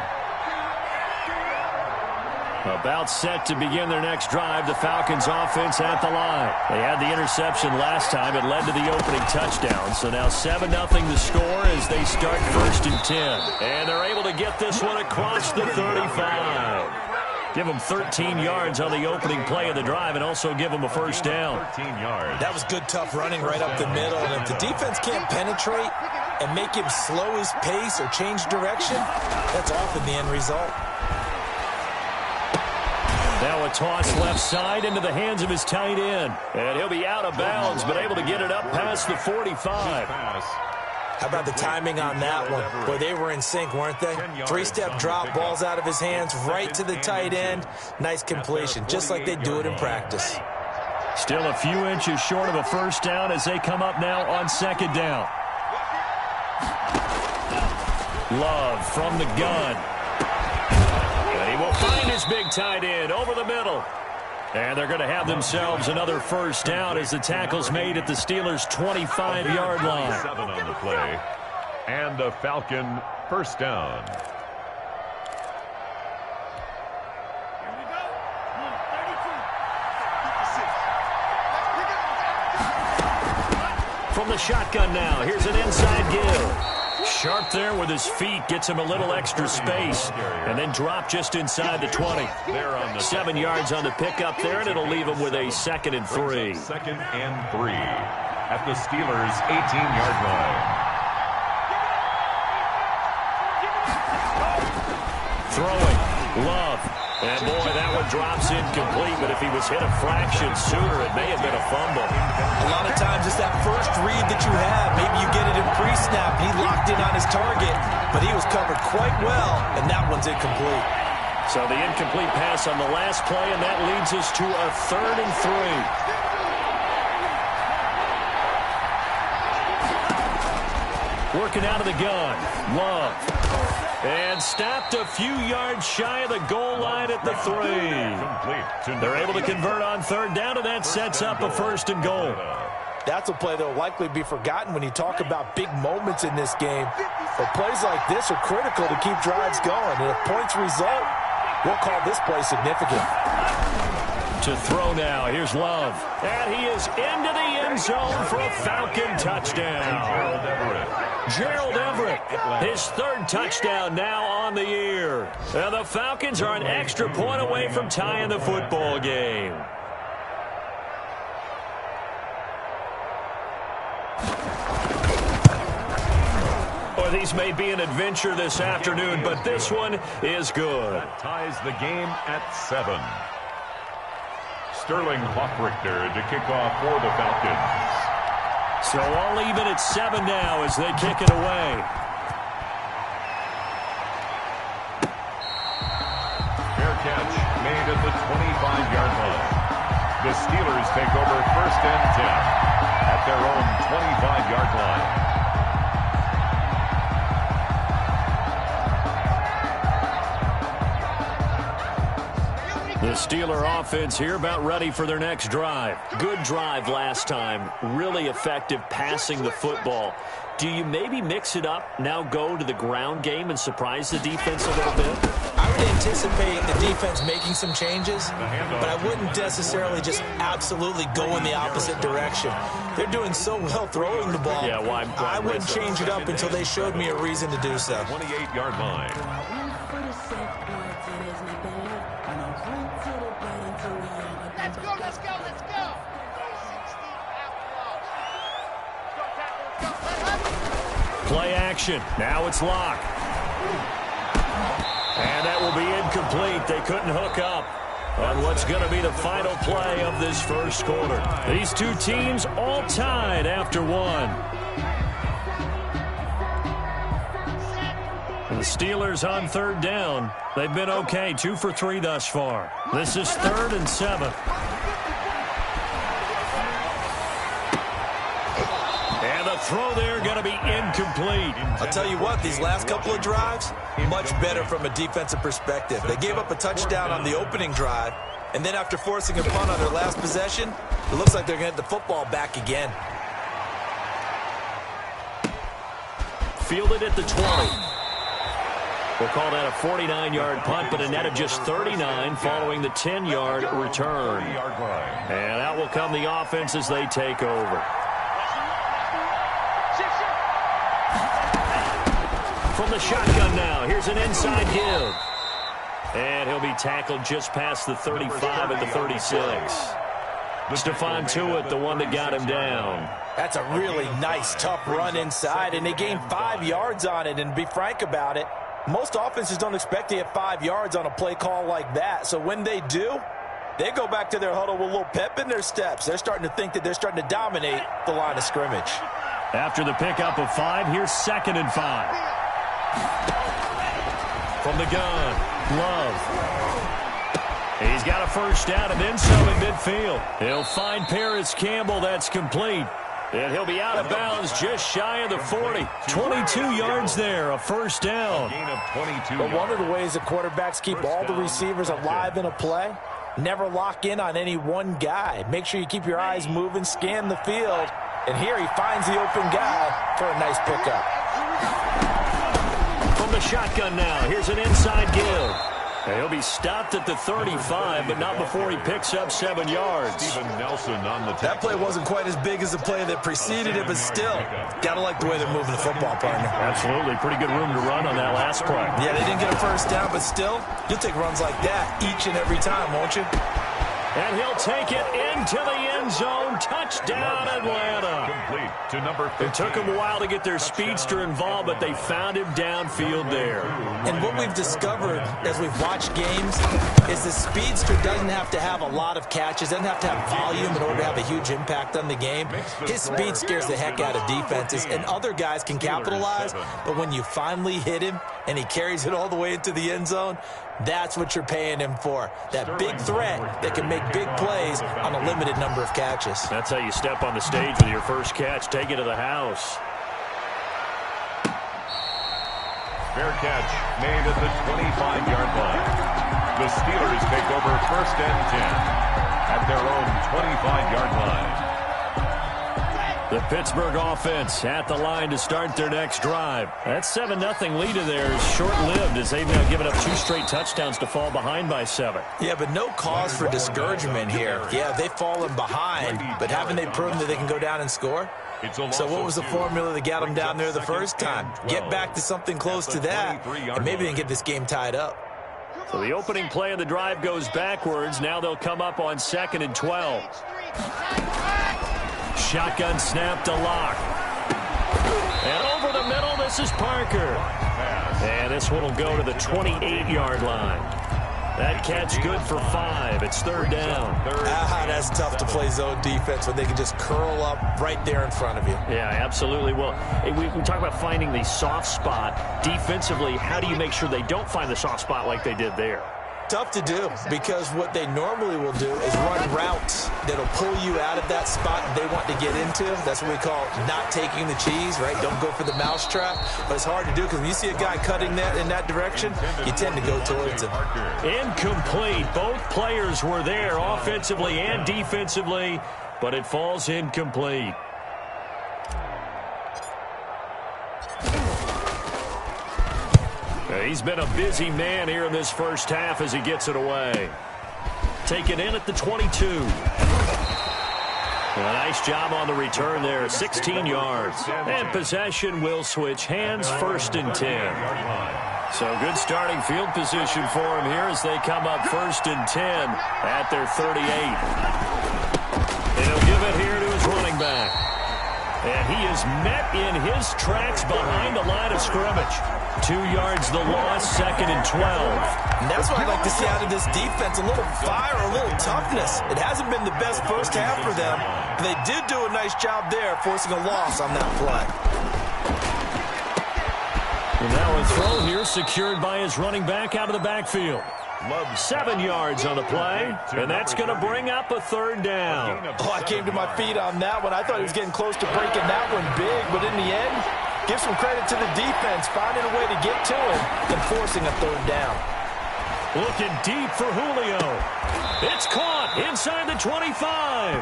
About set to begin their next drive, the Falcons offense at the line. They had the interception last time. It led to the opening touchdown. So now 7-0 the score as they start first and 10. And they're able to get this one across the 35. Give them 13 yards on the opening play of the drive and also give them a first down. 13 yards. That was good, tough running right up the middle. And if the defense can't penetrate and make him slow his pace or change direction, that's often the end result. Now a toss left side into the hands of his tight end. And he'll be out of bounds, but able to get it up past the 45. How about the timing on that one? Boy, they were in sync, weren't they? Three-step drop, balls out of his hands, right to the tight end. Nice completion, just like they do it in practice. Still a few inches short of a first down as they come up now on second down. Love from the gun. And he will find his big tight end over the middle. And they're going to have themselves another first down as the tackle's made at the Steelers' 25-yard line. 7 on the play. And a Falcon first down. From the shotgun now, here's an inside give. Sharp there with his feet, gets him a little extra space, and then drop just inside the 20. 7 yards on the pickup there, and it'll leave him with a 2nd and 3. 2nd and 3 at the Steelers' 18-yard line. Throwing, Love. And boy, that one drops incomplete, but if he was hit a fraction sooner, it may have been a fumble. A lot of times it's that first read that you have. Maybe you get it in pre-snap. He locked in on his target, but he was covered quite well, and that one's incomplete. So the incomplete pass on the last play, and that leads us to a 3rd and 3. Working out of the gun. Love. And stopped a few yards shy of the goal line at the 3. They're able to convert on 3rd down, and that sets up a 1st and goal. That's a play that will likely be forgotten when you talk about big moments in this game. But plays like this are critical to keep drives going. And if points result, we'll call this play significant. To throw now, here's Love. And he is into the end zone for a Falcon touchdown. Gerald Everett, his 3rd touchdown now on the year. And the Falcons are an extra point away from tying the football game. Well, these may be an adventure this afternoon, but this one is good. That ties the game at 7. Sterling Hoffrichter to kick off for the Falcons. So all even at 7 now as they kick it away. Fair catch made at the 25-yard line. The Steelers take over first and 10 at their own 25-yard line. The Steeler offense here about ready for their next drive. Good drive last time. Really effective passing the football. Do you maybe mix it up, now go to the ground game and surprise the defense a little bit? I would anticipate the defense making some changes, but I wouldn't necessarily just absolutely go in the opposite direction. They're doing so well throwing the ball. Yeah, why I wouldn't change it up until they showed me a reason to do so. 28-yard line. Let's go. Play action. Now it's Locke. And that will be incomplete. They couldn't hook up on what's going to be the final play of this first quarter. These two teams all tied after one. And the Steelers on third down. They've been okay, 2 for 3 thus far. This is 3rd and 7. And the throw there going to be incomplete. I'll tell you what, these last couple of drives, much better from a defensive perspective. They gave up a touchdown on the opening drive, and then after forcing a punt on their last possession, it looks like they're going to get the football back again. Fielded at the 20. We'll call that a 49-yard punt, but a net of just 39 following the 10-yard return. And out will come the offense as they take over. From the shotgun now, here's an inside give. And he'll be tackled just past the 35 at the 36. Stephon Tuitt, the one that got him down. That's a really nice, tough run inside, and they gained 5 yards on it. And to be frank about it, most offenses don't expect to get 5 yards on a play call like that. So when they do, they go back to their huddle with a little pep in their steps. They're starting to think that they're starting to dominate the line of scrimmage. After the pickup of 5, here's 2nd and 5. From the gun, Love. He's got a first down and then some in midfield. He'll find Paris Campbell. That's complete. And he'll be out of bounds just shy of the 40. 22 yards there, a first down. But one of the ways that quarterbacks keep all the receivers alive in a play, never lock in on any one guy. Make sure you keep your eyes moving, scan the field. And here he finds the open guy for a nice pickup. From the shotgun now, here's an inside give. And he'll be stopped at the 35, but not before he picks up 7 yards. That play wasn't quite as big as the play that preceded it, but still, gotta like the way they're moving the football, partner. Absolutely. Pretty good room to run on that last play. Yeah, they didn't get a first down, but still, you'll take runs like that each and every time, won't you? And he'll take it into the end zone. Touchdown, Atlanta. Complete to number 15. It took them a while to get their speedster involved, but they found him downfield there. And what we've discovered as we've watched games is the speedster doesn't have to have a lot of catches, doesn't have to have volume in order to have a huge impact on the game. His speed scares the heck out of defenses, and other guys can capitalize, but when you finally hit him and he carries it all the way into the end zone, that's what you're paying him for. That big threat that can make big plays on a limited number of catches. That's how you step on the stage with your first catch. Take it to the house. Fair catch made at the 25-yard line. The Steelers take over 1st and 10 at their own 25-yard line. The Pittsburgh offense at the line to start their next drive. That 7-0 lead of theirs is short-lived as they've now given up 2 straight touchdowns to fall behind by 7. Yeah, but no cause for discouragement here. Yeah, they've fallen behind, but haven't they proven that they can go down and score? So what was the formula that got them down there the first time? Get back to something close to that, and maybe they can get this game tied up. So the opening play of the drive goes backwards. Now they'll come up on 2nd and 12. Shotgun snap to Locke. And over the middle, this is Parker. And this one will go to the 28-yard line. That catch good for 5. It's 3rd down. That's tough to play zone defense when they can just curl up right there in front of you. Yeah, absolutely. Well, we talk about finding the soft spot. Defensively, how do you make sure they don't find the soft spot like they did there? tough to do because what they normally will do is run routes that'll pull you out of that spot they want to get into. That's what we call not taking the cheese, right? Don't go for the mousetrap. But it's hard to do because when you see a guy cutting that in that direction, you tend to go towards him. Incomplete. Both players were there offensively and defensively, but it falls incomplete. He's been a busy man here in this first half as he gets it away. Taken in at the 22. A nice job on the return there, 16 yards. And possession will switch hands, 1st and 10. So good starting field position for him here as they come up 1st and 10 at their 38. And he'll give it here to his running back. And he is met in his tracks behind the line of scrimmage. 2 yards the loss, 2nd and 12. And that's what I'd like to see out of this defense, a little fire, a little toughness. It hasn't been the best first half for them, but they did do a nice job there, forcing a loss on that play. And now a throw here secured by his running back out of the backfield. 7 yards on the play, and that's going to bring up a 3rd down. Oh, I came to my feet on that one. I thought he was getting close to breaking that one big, but in the end, give some credit to the defense, finding a way to get to him and forcing a 3rd down. Looking deep for Julio. It's caught inside the 25.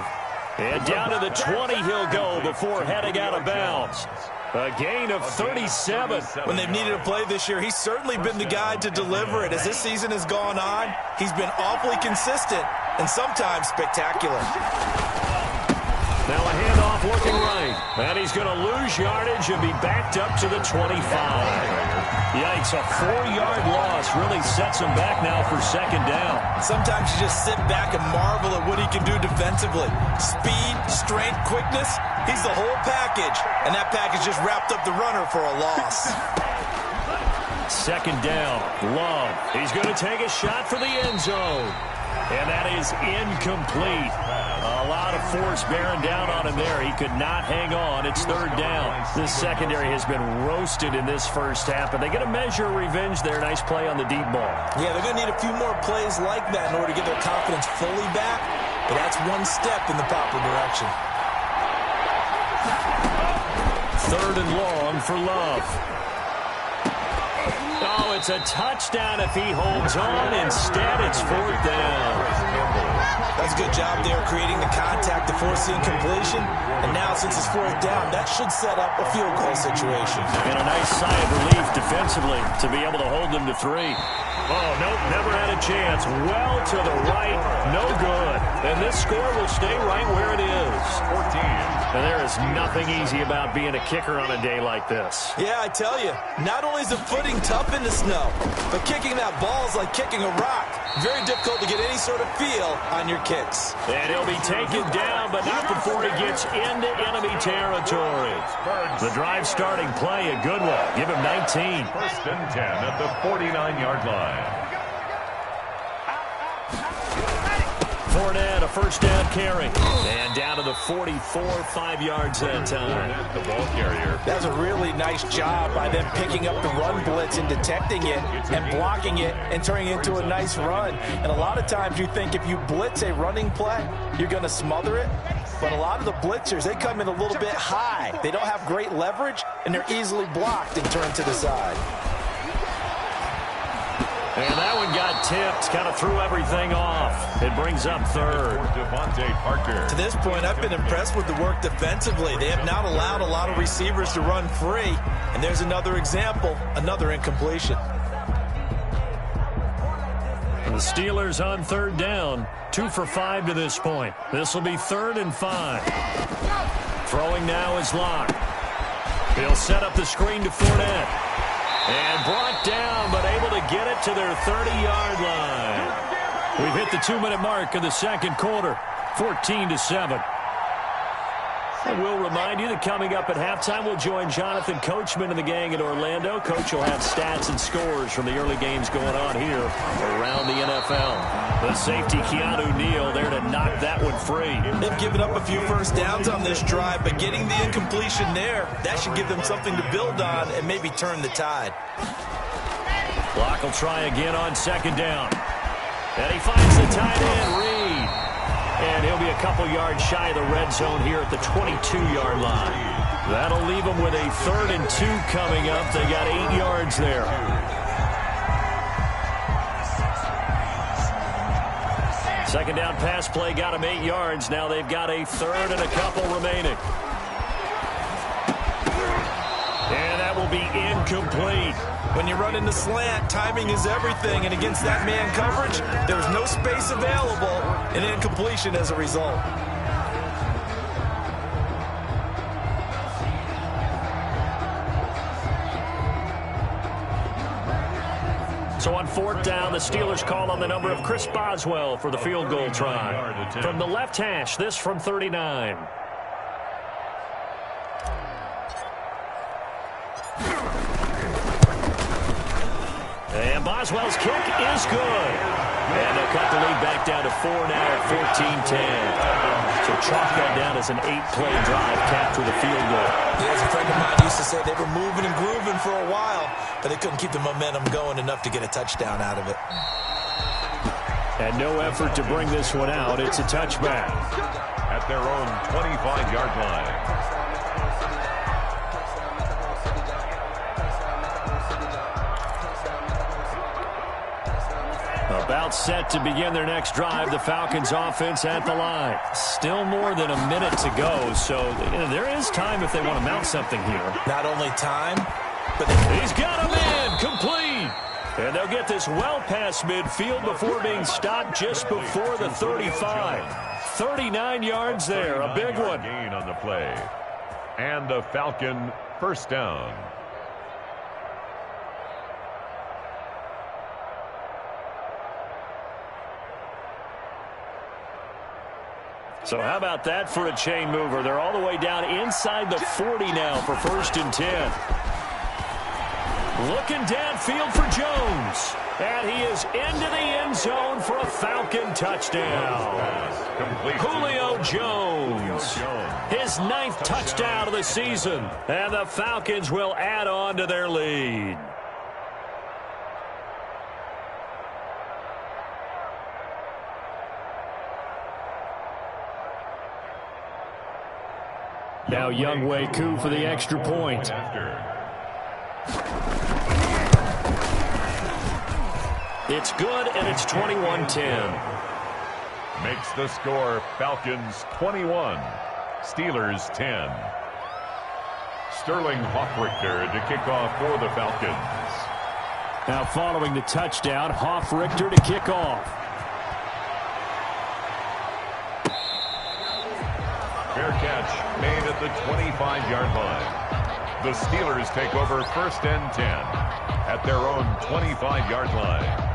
And down to the 20 he'll go before heading out of bounds. A gain of 37. When they've needed a play this year, he's certainly been the guy to deliver it. As this season has gone on, he's been awfully consistent and sometimes spectacular. Now a handoff looking right. And he's going to lose yardage and be backed up to the 25. Yikes, a 4-yard loss really sets him back now for 2nd down. Sometimes you just sit back and marvel at what he can do defensively. Speed, strength, quickness, he's the whole package. And that package just wrapped up the runner for a loss. 2nd down, Love. He's going to take a shot for the end zone. And that is incomplete. A lot of force bearing down on him there. He could not hang on. It's 3rd down. This secondary has been roasted in this first half, but they get a measure of revenge there. Nice play on the deep ball. Yeah, they're going to need a few more plays like that in order to get their confidence fully back, but that's one step in the proper direction. 3rd and long for Love. Oh, it's a touchdown if he holds on. Instead, it's 4th down. That's a good job there, creating the contact to force the incompletion. And now, since it's 4th down, that should set up a field goal situation. And a nice sigh of relief defensively to be able to hold them to 3. Oh, nope, never had a chance. Well to the right, no good. And this score will stay right where it is. 14. And there is nothing easy about being a kicker on a day like this. Yeah, I tell you, not only is the footing tough in the snow, but kicking that ball is like kicking a rock. Very difficult to get any sort of feel on your kicks. And he'll be taken down, but not before he gets into enemy territory. The drive starting play, a good one. Give him 19. 1st and 10 at the 49-yard line. Fournette, a 1st down carry. And down to the 44, 5 yards that time. The ball carrier. That was a really nice job by them picking up the run blitz and detecting it and blocking it and turning it into a nice run. And a lot of times you think if you blitz a running play, you're going to smother it. But a lot of the blitzers, they come in a little bit high. They don't have great leverage, and they're easily blocked and turned to the side. And that one got tipped, kind of threw everything off. It brings up 3rd. To this point, I've been impressed with the work defensively. They have not allowed a lot of receivers to run free. And there's another example, another incompletion. And the Steelers on 3rd down, 2 for 5 to this point. This will be 3rd and 5. Throwing now is Locke. He'll set up the screen to Fournette. And brought down, but able to get it to their 30-yard line. We've hit the 2-minute mark of the 2nd quarter, 14-7. And we'll remind you that coming up at halftime, we'll join Jonathan Coachman and the gang in Orlando. Coach will have stats and scores from the early games going on here around the NFL. The safety, Keanu Neal, there to knock that one free. They've given up a few 1st downs on this drive, but getting the incompletion there, that should give them something to build on and maybe turn the tide. Block will try again on 2nd down. And he finds the tight end, Reed. And he'll be a couple yards shy of the red zone here at the 22-yard line. That'll leave them with a 3rd and 2 coming up. They got 8 yards there. Second down pass play got them 8 yards. Now they've got a 3rd and a couple remaining. And that will be incomplete. When you run into slant, timing is everything. And against that man coverage, there's no space available. And incompletion as a result. So on 4th down, the Steelers call on the number of Chris Boswell for the field goal try. From the left hash, this from 39. And Boswell's kick is good. And they'll cut the lead back down to 4 now at 14-10. So chalk that down as an 8-play drive capped with a field goal. Yeah, as a friend of mine used to say, they were moving and grooving for a while, but they couldn't keep the momentum going enough to get a touchdown out of it. And no effort to bring this one out. It's a touchback. At their own 25-yard line. About set to begin their next drive, the Falcons offense at the line. Still more than a minute to go, so there is time if they want to mount something here. Not only time, but he's got him in, complete. And they'll get this well past midfield before being stopped just before the 35. 39 yards there, a big one. Gain on the play. And a Falcon first down. So how about that for a chain mover? They're all the way down inside the 40 now for 1st and 10. Looking downfield for Jones. And he is into the end zone for a Falcon touchdown. Julio Jones. His 9th touchdown of the season. And the Falcons will add on to their lead. Now Younghoe Koo for the extra point. It's good, and it's 21-10. Makes the score Falcons 21, Steelers 10. Sterling Hoffrichter to kick off for the Falcons. Now following the touchdown, Hoffrichter to kick off. Fair catch made at the 25-yard line. The Steelers take over 1st and 10 at their own 25-yard line.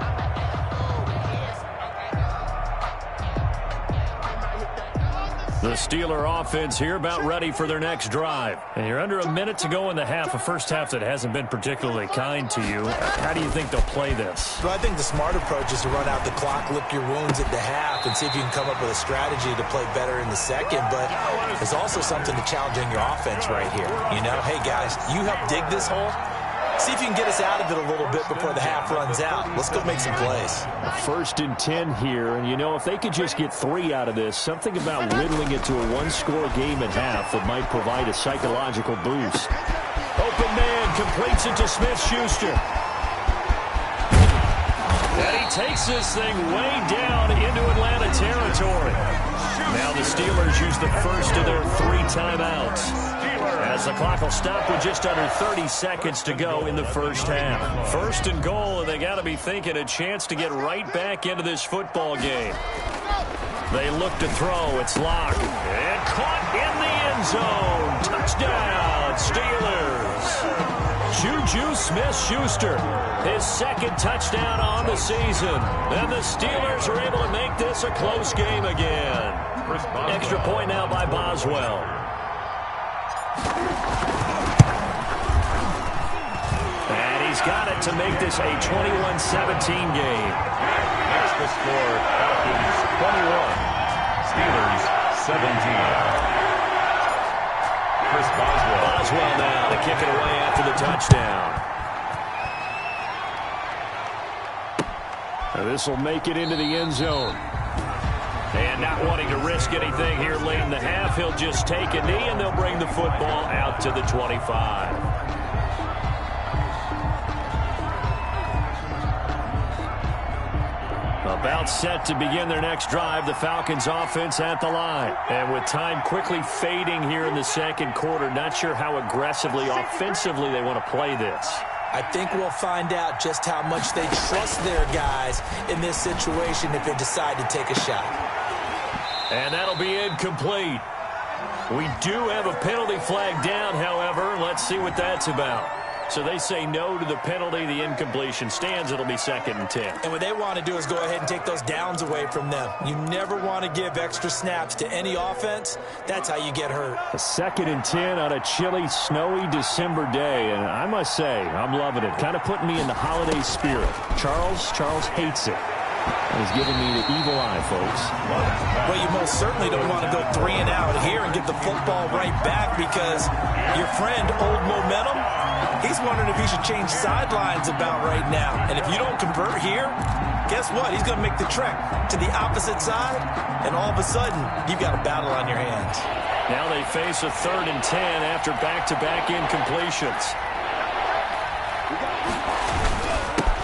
The Steeler offense here about ready for their next drive. And you're under a minute to go in the half, a first half that hasn't been particularly kind to you. How do you think they'll play this? Well, I think the smart approach is to run out the clock, lick your wounds at the half, and see if you can come up with a strategy to play better in the second. But there's also something to challenging your offense right here. You know, hey, guys, you help dig this hole. See if you can get us out of it a little bit before the half runs out. Let's go make some plays. 1st and 10 here, and you know, if they could just get 3 out of this, something about whittling it to a 1-score game at half that might provide a psychological boost. Open man completes it to Smith-Schuster. And he takes this thing way down into Atlanta territory. Now the Steelers use the first of their 3 timeouts. As the clock will stop with just under 30 seconds to go in the first half. 1st and goal, and they got to be thinking a chance to get right back into this football game. They look to throw. It's locked. And caught in the end zone. Touchdown, Steelers. Juju Smith-Schuster, his 2nd touchdown on the season. And the Steelers are able to make this a close game again. Extra point now by Boswell. And he's got it to make this a 21-17 game. Makes the score Falcons 21, Steelers 17. Chris Boswell. Boswell now to kick it away after the touchdown. This will make it into the end zone. And not wanting to risk anything here late in the half, he'll just take a knee, and they'll bring the football out to the 25. About set to begin their next drive, the Falcons offense at the line. And with time quickly fading here in the second quarter, not sure how aggressively, offensively they want to play this. I think we'll find out just how much they trust their guys in this situation if they decide to take a shot. And that'll be incomplete. We do have a penalty flag down, however. Let's see what that's about. So they say no to the penalty. The incompletion stands. It'll be 2nd and 10. And what they want to do is go ahead and take those downs away from them. You never want to give extra snaps to any offense. That's how you get hurt. A 2nd and 10 on a chilly, snowy December day. And I must say, I'm loving it. Kind of putting me in the holiday spirit. Charles hates it. He's giving me the evil eye, folks. Well, you most certainly don't want to go 3 and out here and get the football right back, because your friend, Old Momentum, he's wondering if he should change sidelines about right now. And if you don't convert here, guess what? He's going to make the trek to the opposite side, and all of a sudden, you've got a battle on your hands. Now they face a 3rd and 10 after back-to-back incompletions.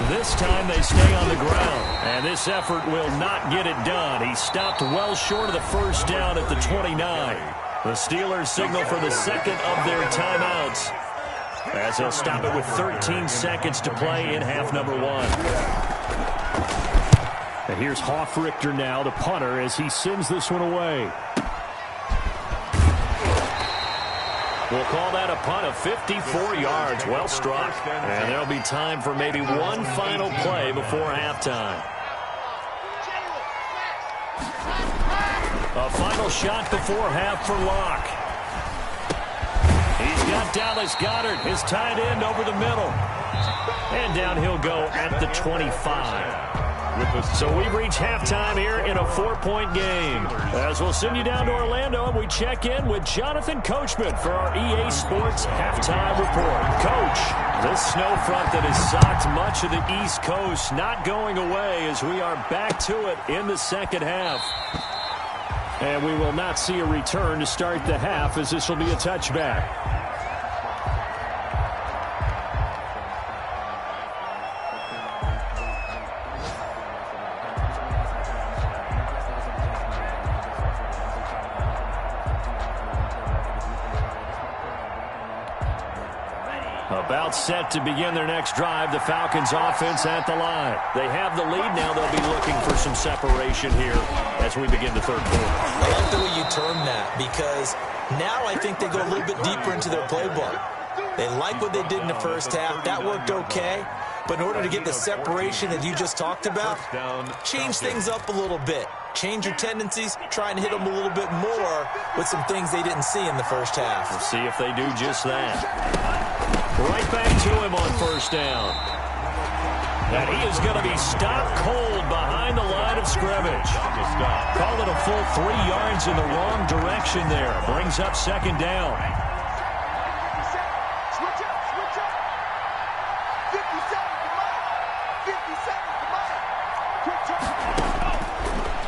This time they stay on the ground, and this effort will not get it done. He stopped well short of the first down at the 29. The Steelers signal for the second of their timeouts, as they'll stop it with 13 seconds to play in half number 1. And here's Hofrichter now, the punter, as he sends this one away. We'll call that a punt of 54 yards. Well struck. And there'll be time for maybe one final play before halftime. A final shot before half for Locke. He's got Dallas Goedert, his tight end, over the middle. And down he'll go at the 25. So we've reached halftime here in a 4-point game. As we'll send you down to Orlando, and we check in with Jonathan Coachman for our EA Sports Halftime Report. Coach, this snow front that has socked much of the East Coast not going away as we are back to it in the second half. And we will not see a return to start the half, as this will be a touchback. About set to begin their next drive, the Falcons offense at the line. They have the lead now. They'll be looking for some separation here as we begin the third quarter. I like the way you term that, because now I think they go a little bit deeper into their playbook. They like what they did in the first half. That worked okay. But in order to get the separation that you just talked about, change things up a little bit. Change your tendencies, try and hit them a little bit more with some things they didn't see in the first half. We'll see if they do just that. Right back to him on first down. And he is going to be stopped cold behind the line of scrimmage. Call it a full 3 yards in the wrong direction there. Brings up second down.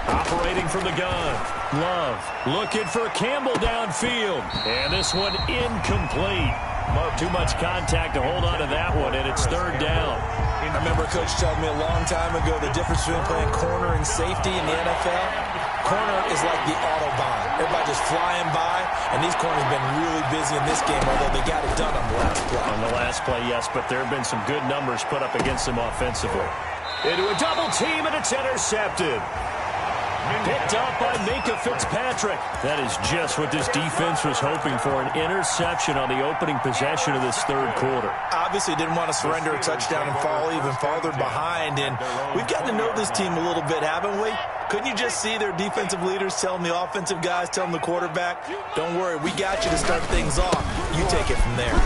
Operating from the gun. Love looking for Campbell downfield. And this one incomplete. Too much contact to hold on to that one, and it's third down. I remember Coach telling me a long time ago the difference between playing corner and safety in the NFL. Corner is like the Autobahn. Everybody just flying by, and these corners have been really busy in this game, although they got it done on the last play. On the last play, yes, but there have been some good numbers put up against them offensively. Into a double team, and it's intercepted. Picked up by Minka Fitzpatrick. That is just what this defense was hoping for, an interception on the opening possession of this third quarter. Obviously didn't want to surrender a touchdown and fall even farther behind, and we've gotten to know this team a little bit, haven't we? Couldn't you just see their defensive leaders telling the offensive guys, telling the quarterback, don't worry, we got you to start things off. You take it from there.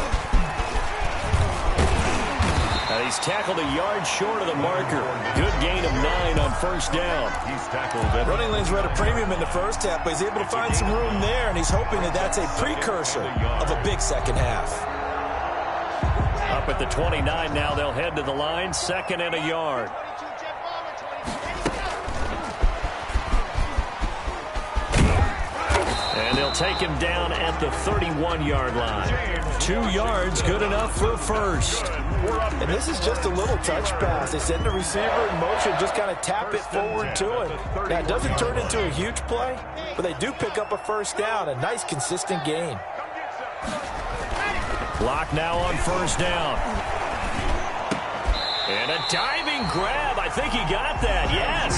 And he's tackled a yard short of the marker. Good gain of 9 on first down. He's tackled it. Running lanes were at a premium in the first half, but he's able to find some room there, and he's hoping that that's a precursor of a big second half. Up at the 29 now, they'll head to the line, 2nd and a yard. And they'll take him down at the 31-yard line. 2 yards, good enough for first. And this is just a little touch pass. They send the receiver in motion, just kind of tap it forward to him. Now, it doesn't turn into a huge play, but they do pick up a first down. A nice, consistent gain. Clock now on first down. And a diving grab. I think he got that. Yes.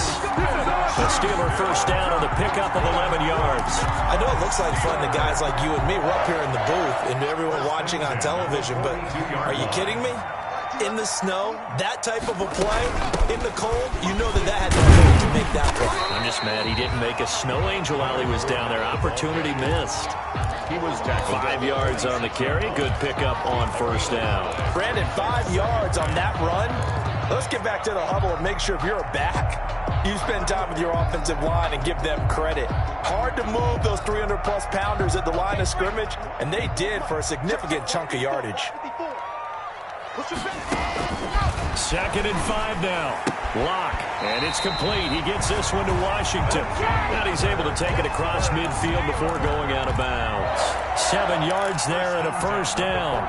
The Steeler first down on the pickup of 11 yards. I know it looks like fun to guys like you and me. We're up here in the booth and everyone watching on television, but are you kidding me? In the snow, that type of a play, in the cold, you know that had no way to make that play. I'm just mad he didn't make a snow angel while he was down there. Opportunity missed. He was tackled. 5 yards on the carry. Good pickup on first down. Brandon, 5 yards on that run. Let's get back to the huddle and make sure if you're a back, you spend time with your offensive line and give them credit. Hard to move those 300-plus pounders at the line of scrimmage, and they did for a significant chunk of yardage. 2nd and 5 now. Lock, and it's complete. He gets this one to Washington. And he's able to take it across midfield before going out of bounds. 7 yards there and a first down.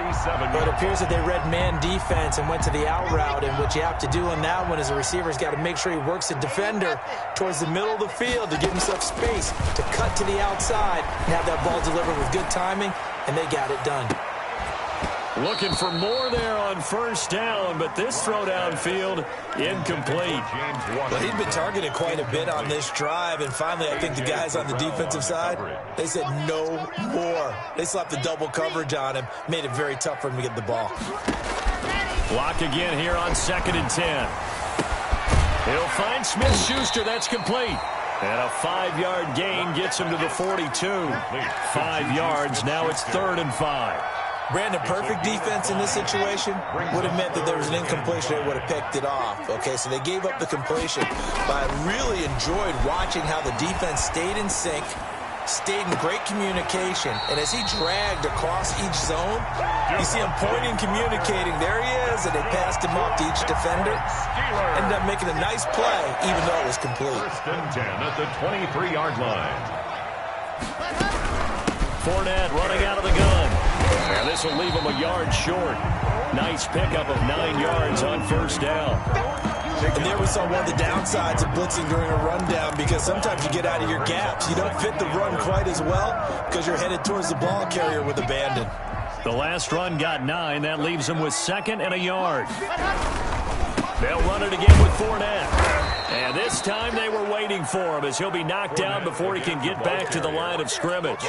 But it appears that they read man defense and went to the out route, and what you have to do on that one is the receiver's got to make sure he works the defender towards the middle of the field to give himself space to cut to the outside and have that ball delivered with good timing, and they got it done. Looking for more there on first down, but this throw downfield incomplete. Well, he'd been targeted quite a bit on this drive, and finally I think the guys on the defensive side, they said no more. They slapped the double coverage on him, made it very tough for him to get the ball. Block again here on 2nd and 10. He'll find Smith-Schuster. That's complete. And a 5-yard gain gets him to the 42. 5 yards. Now it's 3rd and 5. Brandon, perfect defense in this situation would have meant that there was an incompletion. They would have picked it off. Okay, so they gave up the completion. But I really enjoyed watching how the defense stayed in sync, stayed in great communication. And as he dragged across each zone, you see him pointing, communicating. There he is, and they passed him off to each defender. Ended up making a nice play, even though it was complete. 1st and 10 at the 23-yard line. Fournette running out of the gun. And this will leave him a yard short. Nice pickup of 9 yards on first down. And there we saw one of the downsides of blitzing during a rundown, because sometimes you get out of your gaps. You don't fit the run quite as well because you're headed towards the ball carrier with abandon. The last run got 9. That leaves him with 2nd and a yard. They'll run it again with Fournette. And this time they were waiting for him as he'll be knocked down before he can get back to the line of scrimmage.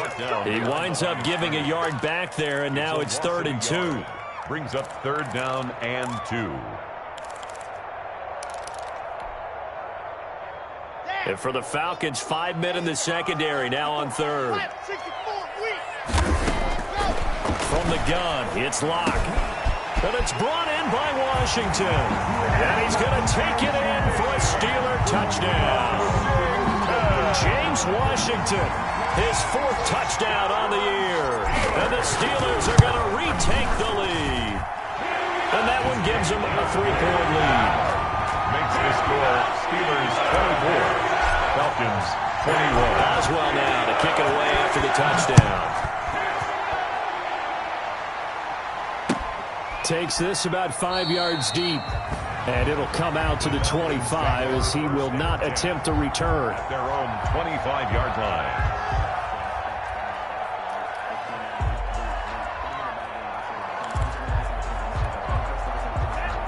He winds up giving a yard back there, and now it's 3rd and 2. Brings up 3rd down and 2. And for the Falcons, 5 men in the secondary now on 3rd. From the gun, it's Lock. And it's brought in by Washington. And he's going to take it in for a Steeler touchdown. James Washington, his 4th touchdown on the year. And the Steelers are going to retake the lead. And that one gives them a 3-point lead. Makes the score Steelers 24, Falcons 21. Oswell now to kick it away after the touchdown. Takes this about 5 yards deep. And it'll come out to the 25 as he will not attempt to return. Their own 25-yard line.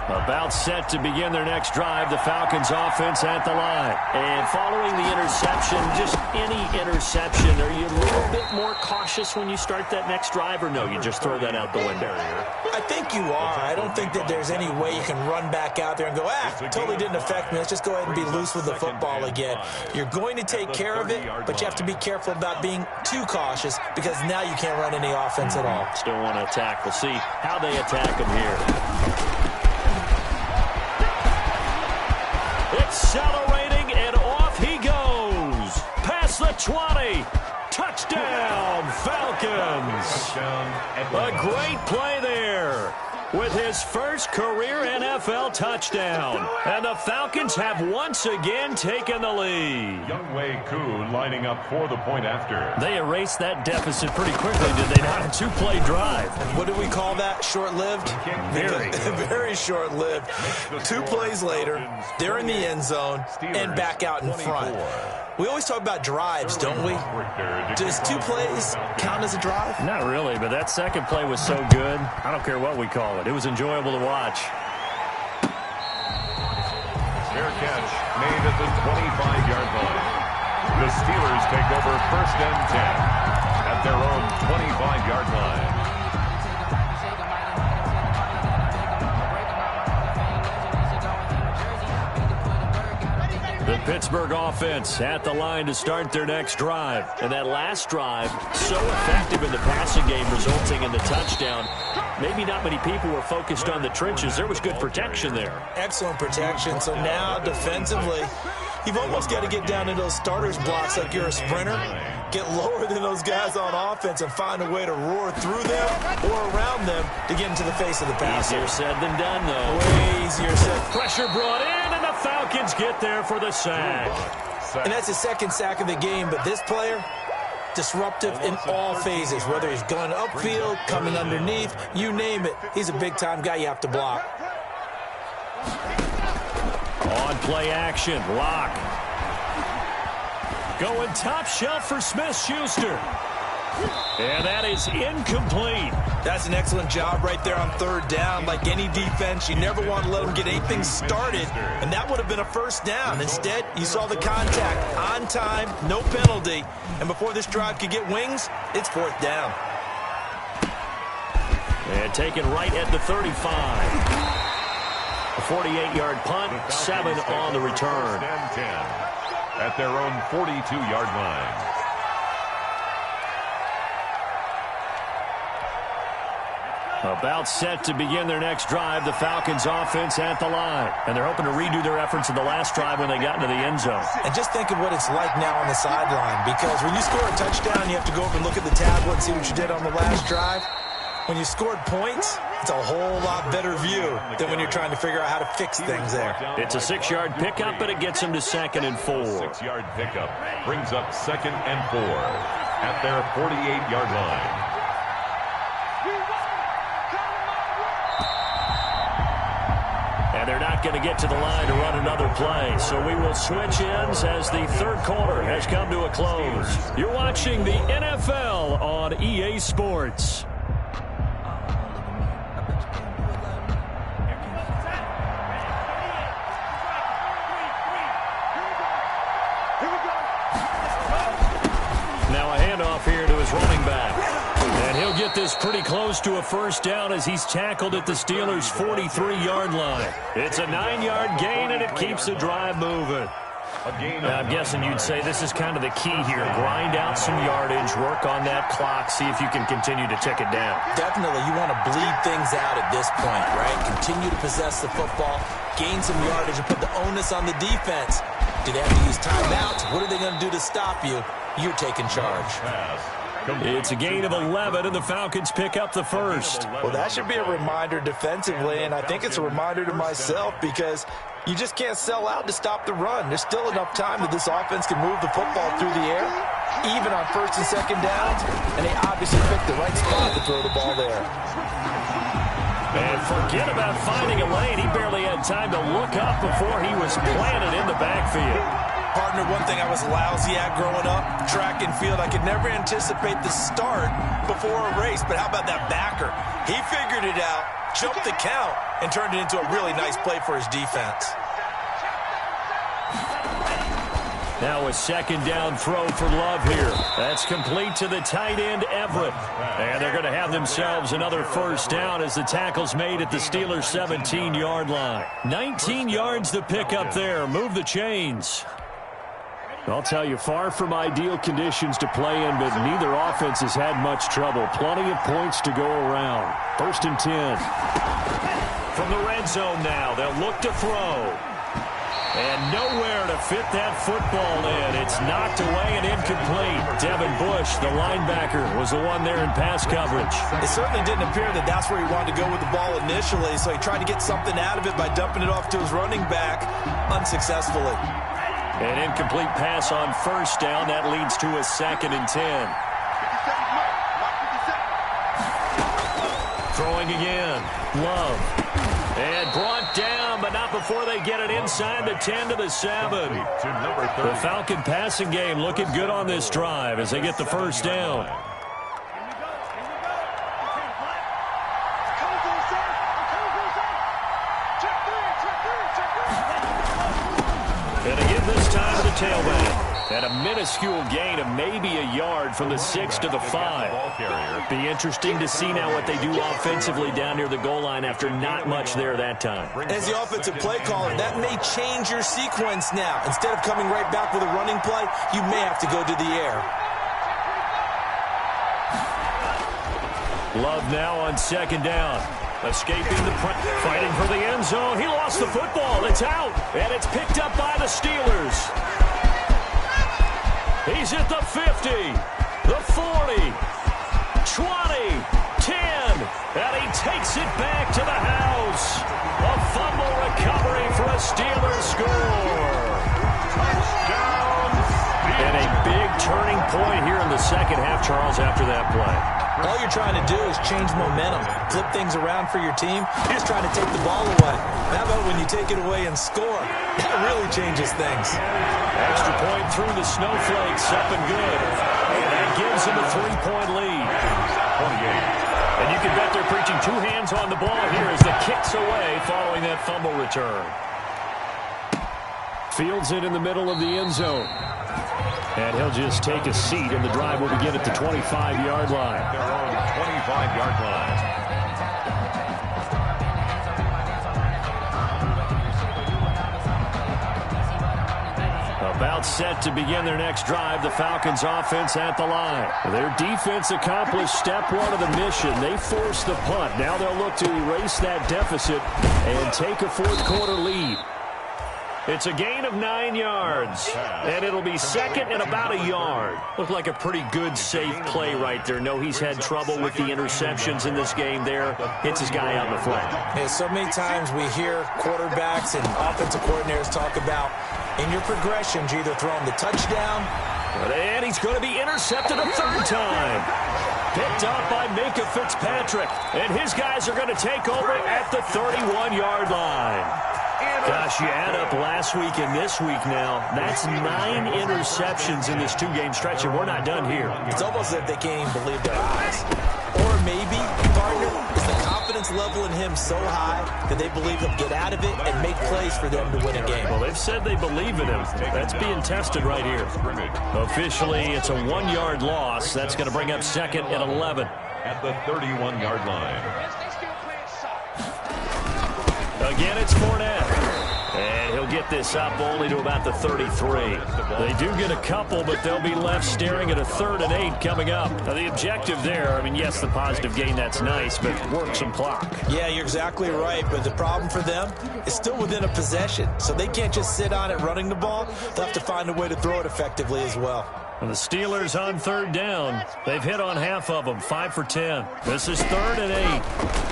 About set to begin their next drive, the Falcons offense at the line. And following the interception, just any interception, are you a little bit more cautious when you start that next drive, or no, you just throw that out the window? I think you are. I don't think that there's any way you can run back out there and go, totally didn't affect me. Let's just go ahead and be loose with the football again. You're going to take care of it, but you have to be careful about being too cautious, because now you can't run any offense at all. Still want to attack. We'll see how they attack him here. Accelerating, and off he goes. Past the 20. Touchdown, Falcons. A great play there. with his first career NFL touchdown. And the Falcons have once again taken the lead. Younghoe Koo lining up for the point after. They erased that deficit pretty quickly, did they not? A two-play drive. What do we call that? Short-lived? Very. Very short-lived. 2 plays later, they're in the end zone and back out in front. We always talk about drives, don't we? Does 2 plays count as a drive? Not really, but that second play was so good. I don't care what we call it. It was enjoyable to watch. Fair catch made at the 25-yard line. The Steelers take over 1st and 10 at their own 25-yard line. The Pittsburgh offense at the line to start their next drive. And that last drive, so effective in the passing game, resulting in the touchdown. Maybe not many people were focused on the trenches. There was good protection there. Excellent protection. So now, defensively, you've almost got to get down into those starters blocks like you're a sprinter. Get lower than those guys on offense and find a way to roar through them or around them to get into the face of the passer. Easier said than done, though. Way easier said. Pressure brought in, and the Falcons get there for the sack. And that's his second sack of the game, but this player, disruptive in all phases, whether he's going upfield, coming underneath, you name it. He's a big-time guy you have to block. On play action, Lock. Going top shelf for Smith-Schuster. And that is incomplete. That's an excellent job right there on 3rd down. Like any defense, you never want to let them get anything started, and that would have been a 1st down. Instead, you saw the contact on time, no penalty, and before this drive could get wings, it's 4th down. And taken right at the 35. A 48-yard punt, 7 on the return. 10 at their own 42-yard line. About set to begin their next drive, the Falcons offense at the line. And they're hoping to redo their efforts in the last drive when they got into the end zone. And just think of what it's like now on the sideline, because when you score a touchdown, you have to go over and look at the tablet and see what you did on the last drive. When you scored points, it's a whole lot better view than when you're trying to figure out how to fix things there. It's a 6-yard pickup, but it gets them to 2nd and 4. 6-yard pickup brings up 2nd and 4 at their 48-yard line. And they're not going to get to the line to run another play. So we will switch ends as the 3rd quarter has come to a close. You're watching the NFL on EA Sports. Now a handoff here to his running back. And he'll get this pretty close to a 1st down as he's tackled at the Steelers' 43-yard line. It's a 9-yard gain, and it keeps the drive moving. Now, I'm guessing you'd say this is kind of the key here. Grind out some yardage, work on that clock, see if you can continue to tick it down. Definitely. You want to bleed things out at this point, right? Continue to possess the football, gain some yardage, and put the onus on the defense. Do they have to use timeouts? What are they going to do to stop you? You're taking charge. It's a gain of 11, and the Falcons pick up the 1st. Well, that should be a reminder defensively, and I think it's a reminder to myself because you just can't sell out to stop the run. There's still enough time that this offense can move the football through the air, even on 1st and 2nd downs, and they obviously picked the right spot to throw the ball there. And forget about finding a lane. He barely had time to look up before he was planted in the backfield. Partner, one thing I was lousy at growing up, track and field, I could never anticipate the start before a race, but how about that backer? He figured it out, jumped the count, and turned it into a really nice play for his defense. Now a 2nd down throw for Love here. That's complete to the tight end, Everett. And they're going to have themselves another 1st down as the tackle's made at the Steelers' 17-yard line. 19 yards to pick up there. Move the chains. I'll tell you, far from ideal conditions to play in, but neither offense has had much trouble. Plenty of points to go around. 1st and 10. From the red zone now, they'll look to throw. And nowhere to fit that football in. It's knocked away and incomplete. Devin Bush, the linebacker, was the one there in pass coverage. It certainly didn't appear that that's where he wanted to go with the ball initially, so he tried to get something out of it by dumping it off to his running back unsuccessfully. An incomplete pass on first down. That leads to a 2nd and 10. Throwing again. Love. And brought down, but not before they get it inside the 10 to the 7. The Falcon passing game looking good on this drive as they get the first down. And again this time to the tailback. And a minuscule gain of maybe a yard from the 6 to the 5. Be interesting to see now what they do offensively down near the goal line after not much there that time. As the offensive play caller, that may change your sequence now. Instead of coming right back with a running play, you may have to go to the air. Love now on 2nd down. Escaping the fighting for the end zone. He lost the football. It's out. And it's picked up by the Steelers. He's at the 50, the 40, 20, 10, and he takes it back to the house. A fumble recovery for a Steelers score. Touchdown. And a big turning point here in the second half, Charles, after that play. All you're trying to do is change momentum, flip things around for your team. You're just trying to take the ball away. How about when you take it away and score? That really changes things. Extra point through the snowflakes, up and good. And that gives him a 3-point lead. 28. And you can bet they're preaching 2 hands on the ball here as the kick's away following that fumble return. Fields it in the middle of the end zone. And he'll just take a seat, and the drive will begin at the 25-yard line. Their own 25-yard line. About set to begin their next drive, the Falcons offense at the line. Their defense accomplished step 1 of the mission. They forced the punt. Now they'll look to erase that deficit and take a 4th-quarter lead. It's a gain of 9 yards, and it'll be 2nd and about a yard. Looked like a pretty good, safe play right there. No, he's had trouble with the interceptions in this game there. Hits his guy out in the flat. Yeah, so many times we hear quarterbacks and offensive coordinators talk about in your progressions, you're either throwing the touchdown. And he's going to be intercepted a 3rd time. Picked up by Minka Fitzpatrick, and his guys are going to take over at the 31-yard line. Gosh, you add up last week and this week now, that's 9 interceptions in this 2-game stretch, and we're not done here. It's almost as if they can't even believe their eyes. Or maybe, partner, is the confidence level in him so high that they believe he'll get out of it and make plays for them to win a game. Well, they've said they believe in him. That's being tested right here. Officially, it's a 1-yard loss. That's going to bring up 2nd and 11. At the 31-yard line. Again, it's Fournette. And he'll get this up only to about the 33. They do get a couple, but they'll be left staring at a 3rd and 8 coming up. Now, the objective there, I mean, yes, the positive gain, that's nice, but work some clock. Yeah, you're exactly right, but the problem for them is still within a possession, so they can't just sit on it running the ball. They'll have to find a way to throw it effectively as well. And the Steelers on 3rd down. They've hit on half of them, 5 for 10. This is 3rd and 8.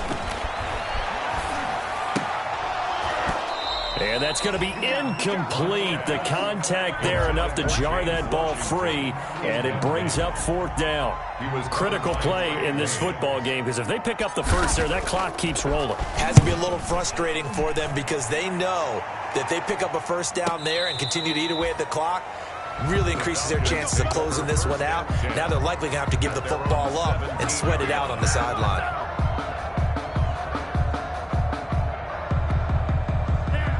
And that's going to be incomplete. The contact there enough to jar that ball free, and it brings up 4th down. Critical play in this football game, because if they pick up the first there, that clock keeps rolling. Has to be a little frustrating for them because they know that they pick up a first down there and continue to eat away at the clock, really increases their chances of closing this one out. Now they're likely going to have to give the football up and sweat it out on the sideline.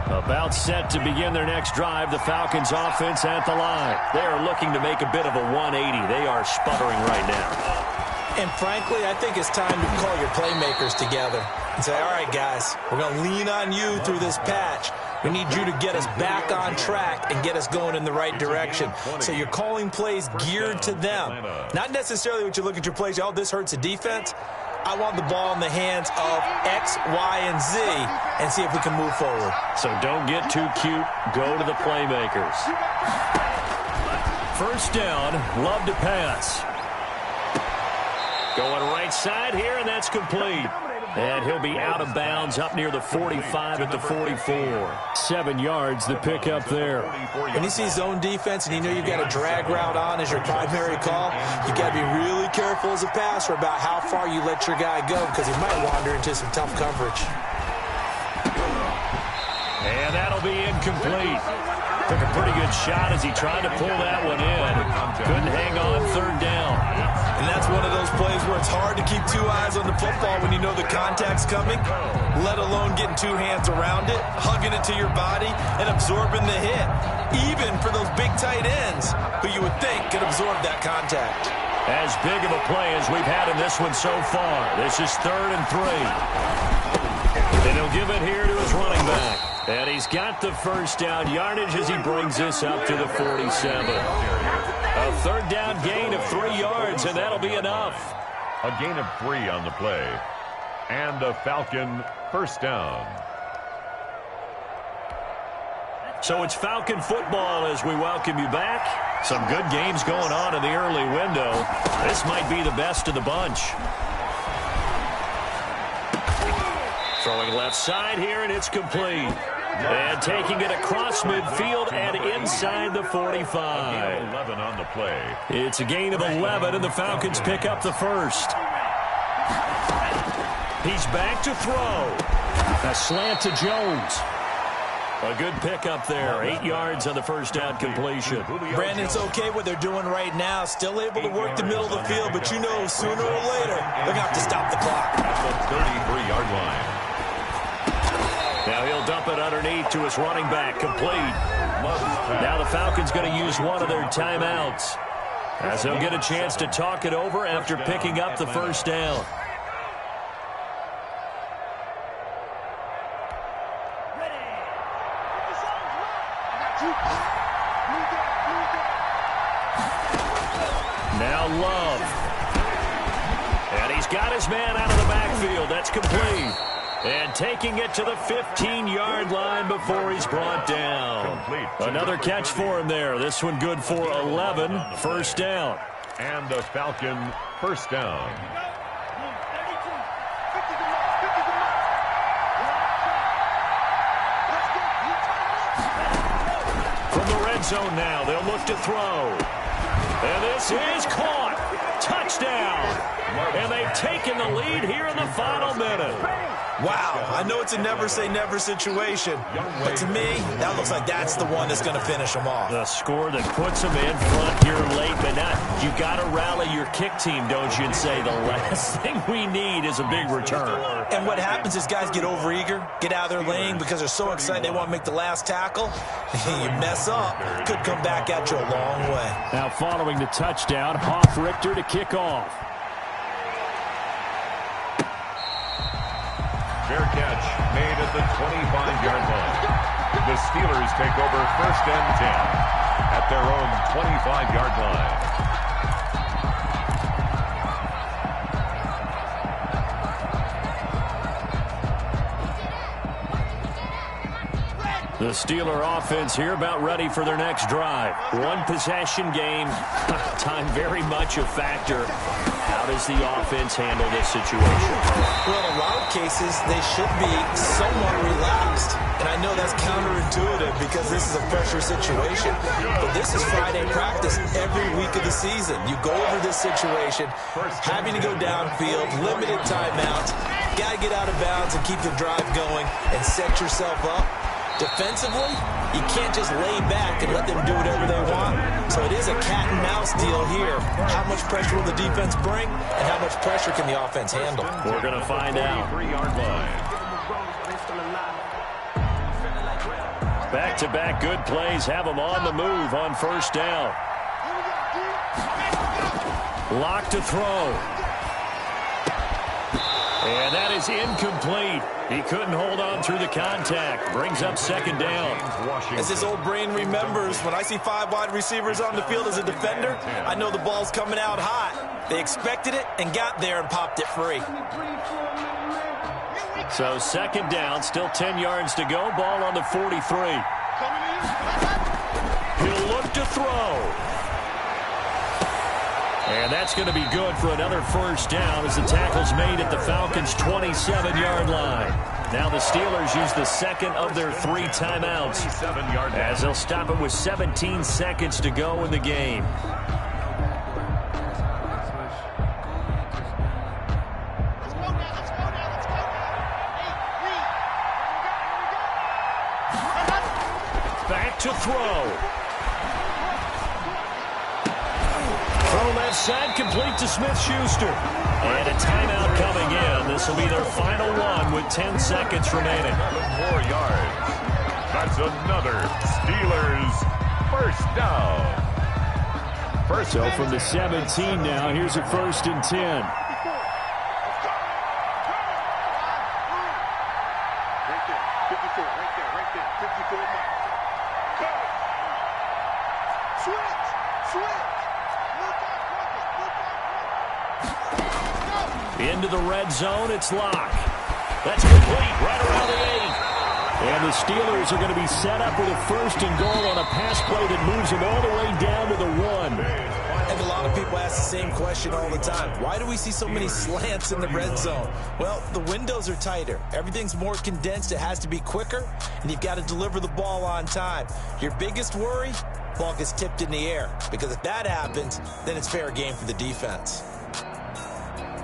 About set to begin their next drive, the Falcons offense at the line. They are looking to make a bit of a 180. They are sputtering right now. And frankly, I think it's time to call your playmakers together and say, all right, guys, we're going to lean on you through this patch. We need you to get us back on track and get us going in the right direction. So you're calling plays geared to them. Not necessarily what you look at your plays, oh, this hurts the defense. I want the ball in the hands of X, Y, and Z and see if we can move forward. So don't get too cute. Go to the playmakers. First down, Love to pass. Going right side here, and that's complete. And he'll be out of bounds up near the 45 at the 44. 7 yards, the pickup there. When you see zone defense and you know you've got a drag route on as your primary call, you got to be really careful as a passer about how far you let your guy go because he might wander into some tough coverage. And that'll be incomplete. Took a pretty good shot as he tried to pull that one in. Couldn't hang on third down. And that's one of those plays where it's hard to keep 2 eyes on the football when you know the contact's coming, let alone getting 2 hands around it, hugging it to your body, and absorbing the hit. Even for those big tight ends who you would think could absorb that contact. As big of a play as we've had in this one so far. This is 3rd and 3. And he'll give it here to his running back. And he's got the first down yardage as he brings this up to the 47. A 3rd down gain of 3 yards, and that'll be enough. A gain of 3 on the play. And a Falcon first down. So it's Falcon football as we welcome you back. Some good games going on in the early window. This might be the best of the bunch. Throwing left side here, and it's complete. And taking it across midfield and inside the 45. 11 on the play. It's a gain of 11, and the Falcons pick up the first. He's back to throw. A slant to Jones. A good pickup there. 8 yards on the first down completion. Brandon, it's okay what they're doing right now. Still able to work the middle of the field, but you know sooner or later they're going to have to stop the clock. At the 33-yard line. Now he'll dump it underneath to his running back, complete. Now the Falcons going to use one of their timeouts, as they'll get a chance to talk it over after picking up the first down. Now Love. And he's got his man out of the backfield. That's complete. And taking it to the 15-yard line before he's brought down. Another catch for him there. This one good for 11. First down. And a Falcon first down. From the red zone now, they'll look to throw. And this is caught. Touchdown. And they've taken the lead here in the final minute. Wow, I know it's a never-say-never situation, but to me, that looks like that's the one that's going to finish them off. The score that puts them in front here late, but not. You got to rally your kick team, don't you, and say the last thing we need is a big return. And what happens is guys get overeager, get out of their lane because they're so excited they want to make the last tackle. You mess up, could come back at you a long way. Now following the touchdown, Hoff-Richter to kick off. Fair catch made at the 25-yard line. The Steelers take over 1st and 10 at their own 25-yard line. The Steeler offense here about ready for their next drive. One possession game. Time very much a factor. How does the offense handle this situation? Well, in a lot of cases, they should be somewhat relaxed. And I know that's counterintuitive because this is a pressure situation. But this is Friday practice every week of the season. You go over this situation, having to go downfield, limited timeouts, got to get out of bounds and keep the drive going and set yourself up. Defensively, you can't just lay back and let them do whatever they want. So it is a cat and mouse deal here. How much pressure will the defense bring, and how much pressure can the offense handle? We're going to find out. 3-yard line. Back-to-back good plays have them on the move on first down. Lock to throw. And that is incomplete. He couldn't hold on through the contact. Brings up second down. As his old brain remembers, when I see 5 wide receivers on the field as a defender, I know the ball's coming out hot. They expected it and got there and popped it free. So second down, still 10 yards to go. Ball on the 43. He'll look to throw. And that's going to be good for another first down as the tackle's made at the Falcons' 27-yard line. Now the Steelers use the second of their 3 timeouts as they'll stop it with 17 seconds to go in the game. Back to throw. Throw left side, complete to Smith-Schuster. And a timeout coming in. This will be their final one with 10 seconds remaining. 4 yards. That's another Steelers first down. So from the 17 now, here's a 1st and 10. Into the red zone, it's Locke. That's complete right around the 8. And the Steelers are going to be set up with a 1st and goal on a pass play that moves them all the way down to the 1. And a lot of people ask the same question all the time. Why do we see so many slants in the red zone? Well, the windows are tighter. Everything's more condensed. It has to be quicker, and you've got to deliver the ball on time. Your biggest worry? Ball gets tipped in the air. Because if that happens, then it's fair game for the defense.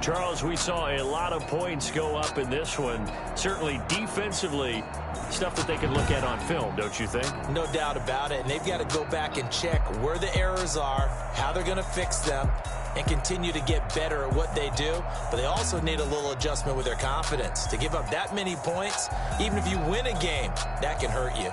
Charles, we saw a lot of points go up in this one. Certainly defensively, stuff that they can look at on film, don't you think? No doubt about it. And they've got to go back and check where the errors are, how they're going to fix them, and continue to get better at what they do. But they also need a little adjustment with their confidence. To give up that many points, even if you win a game, that can hurt you.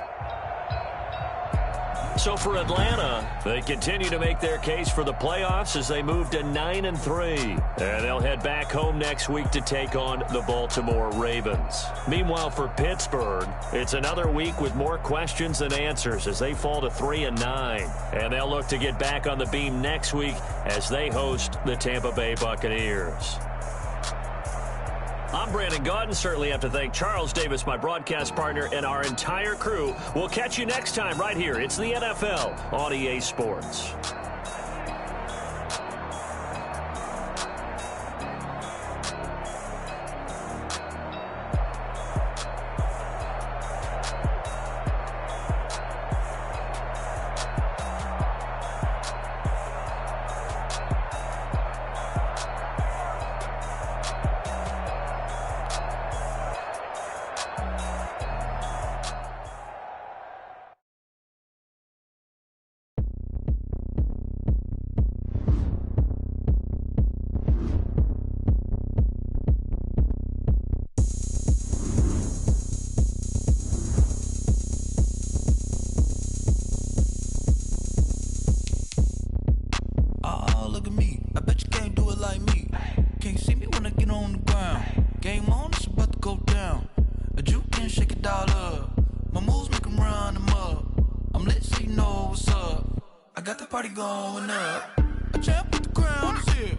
So for Atlanta, they continue to make their case for the playoffs as they move to 9-3. And they'll head back home next week to take on the Baltimore Ravens. Meanwhile, for Pittsburgh, it's another week with more questions than answers as they fall to 3-9. And they'll look to get back on the beam next week as they host the Tampa Bay Buccaneers. I'm Brandon Gaudin. Certainly have to thank Charles Davis, my broadcast partner, and our entire crew. We'll catch you next time right here. It's the NFL on EA Sports. Got the party going up. A champ with the crown is here.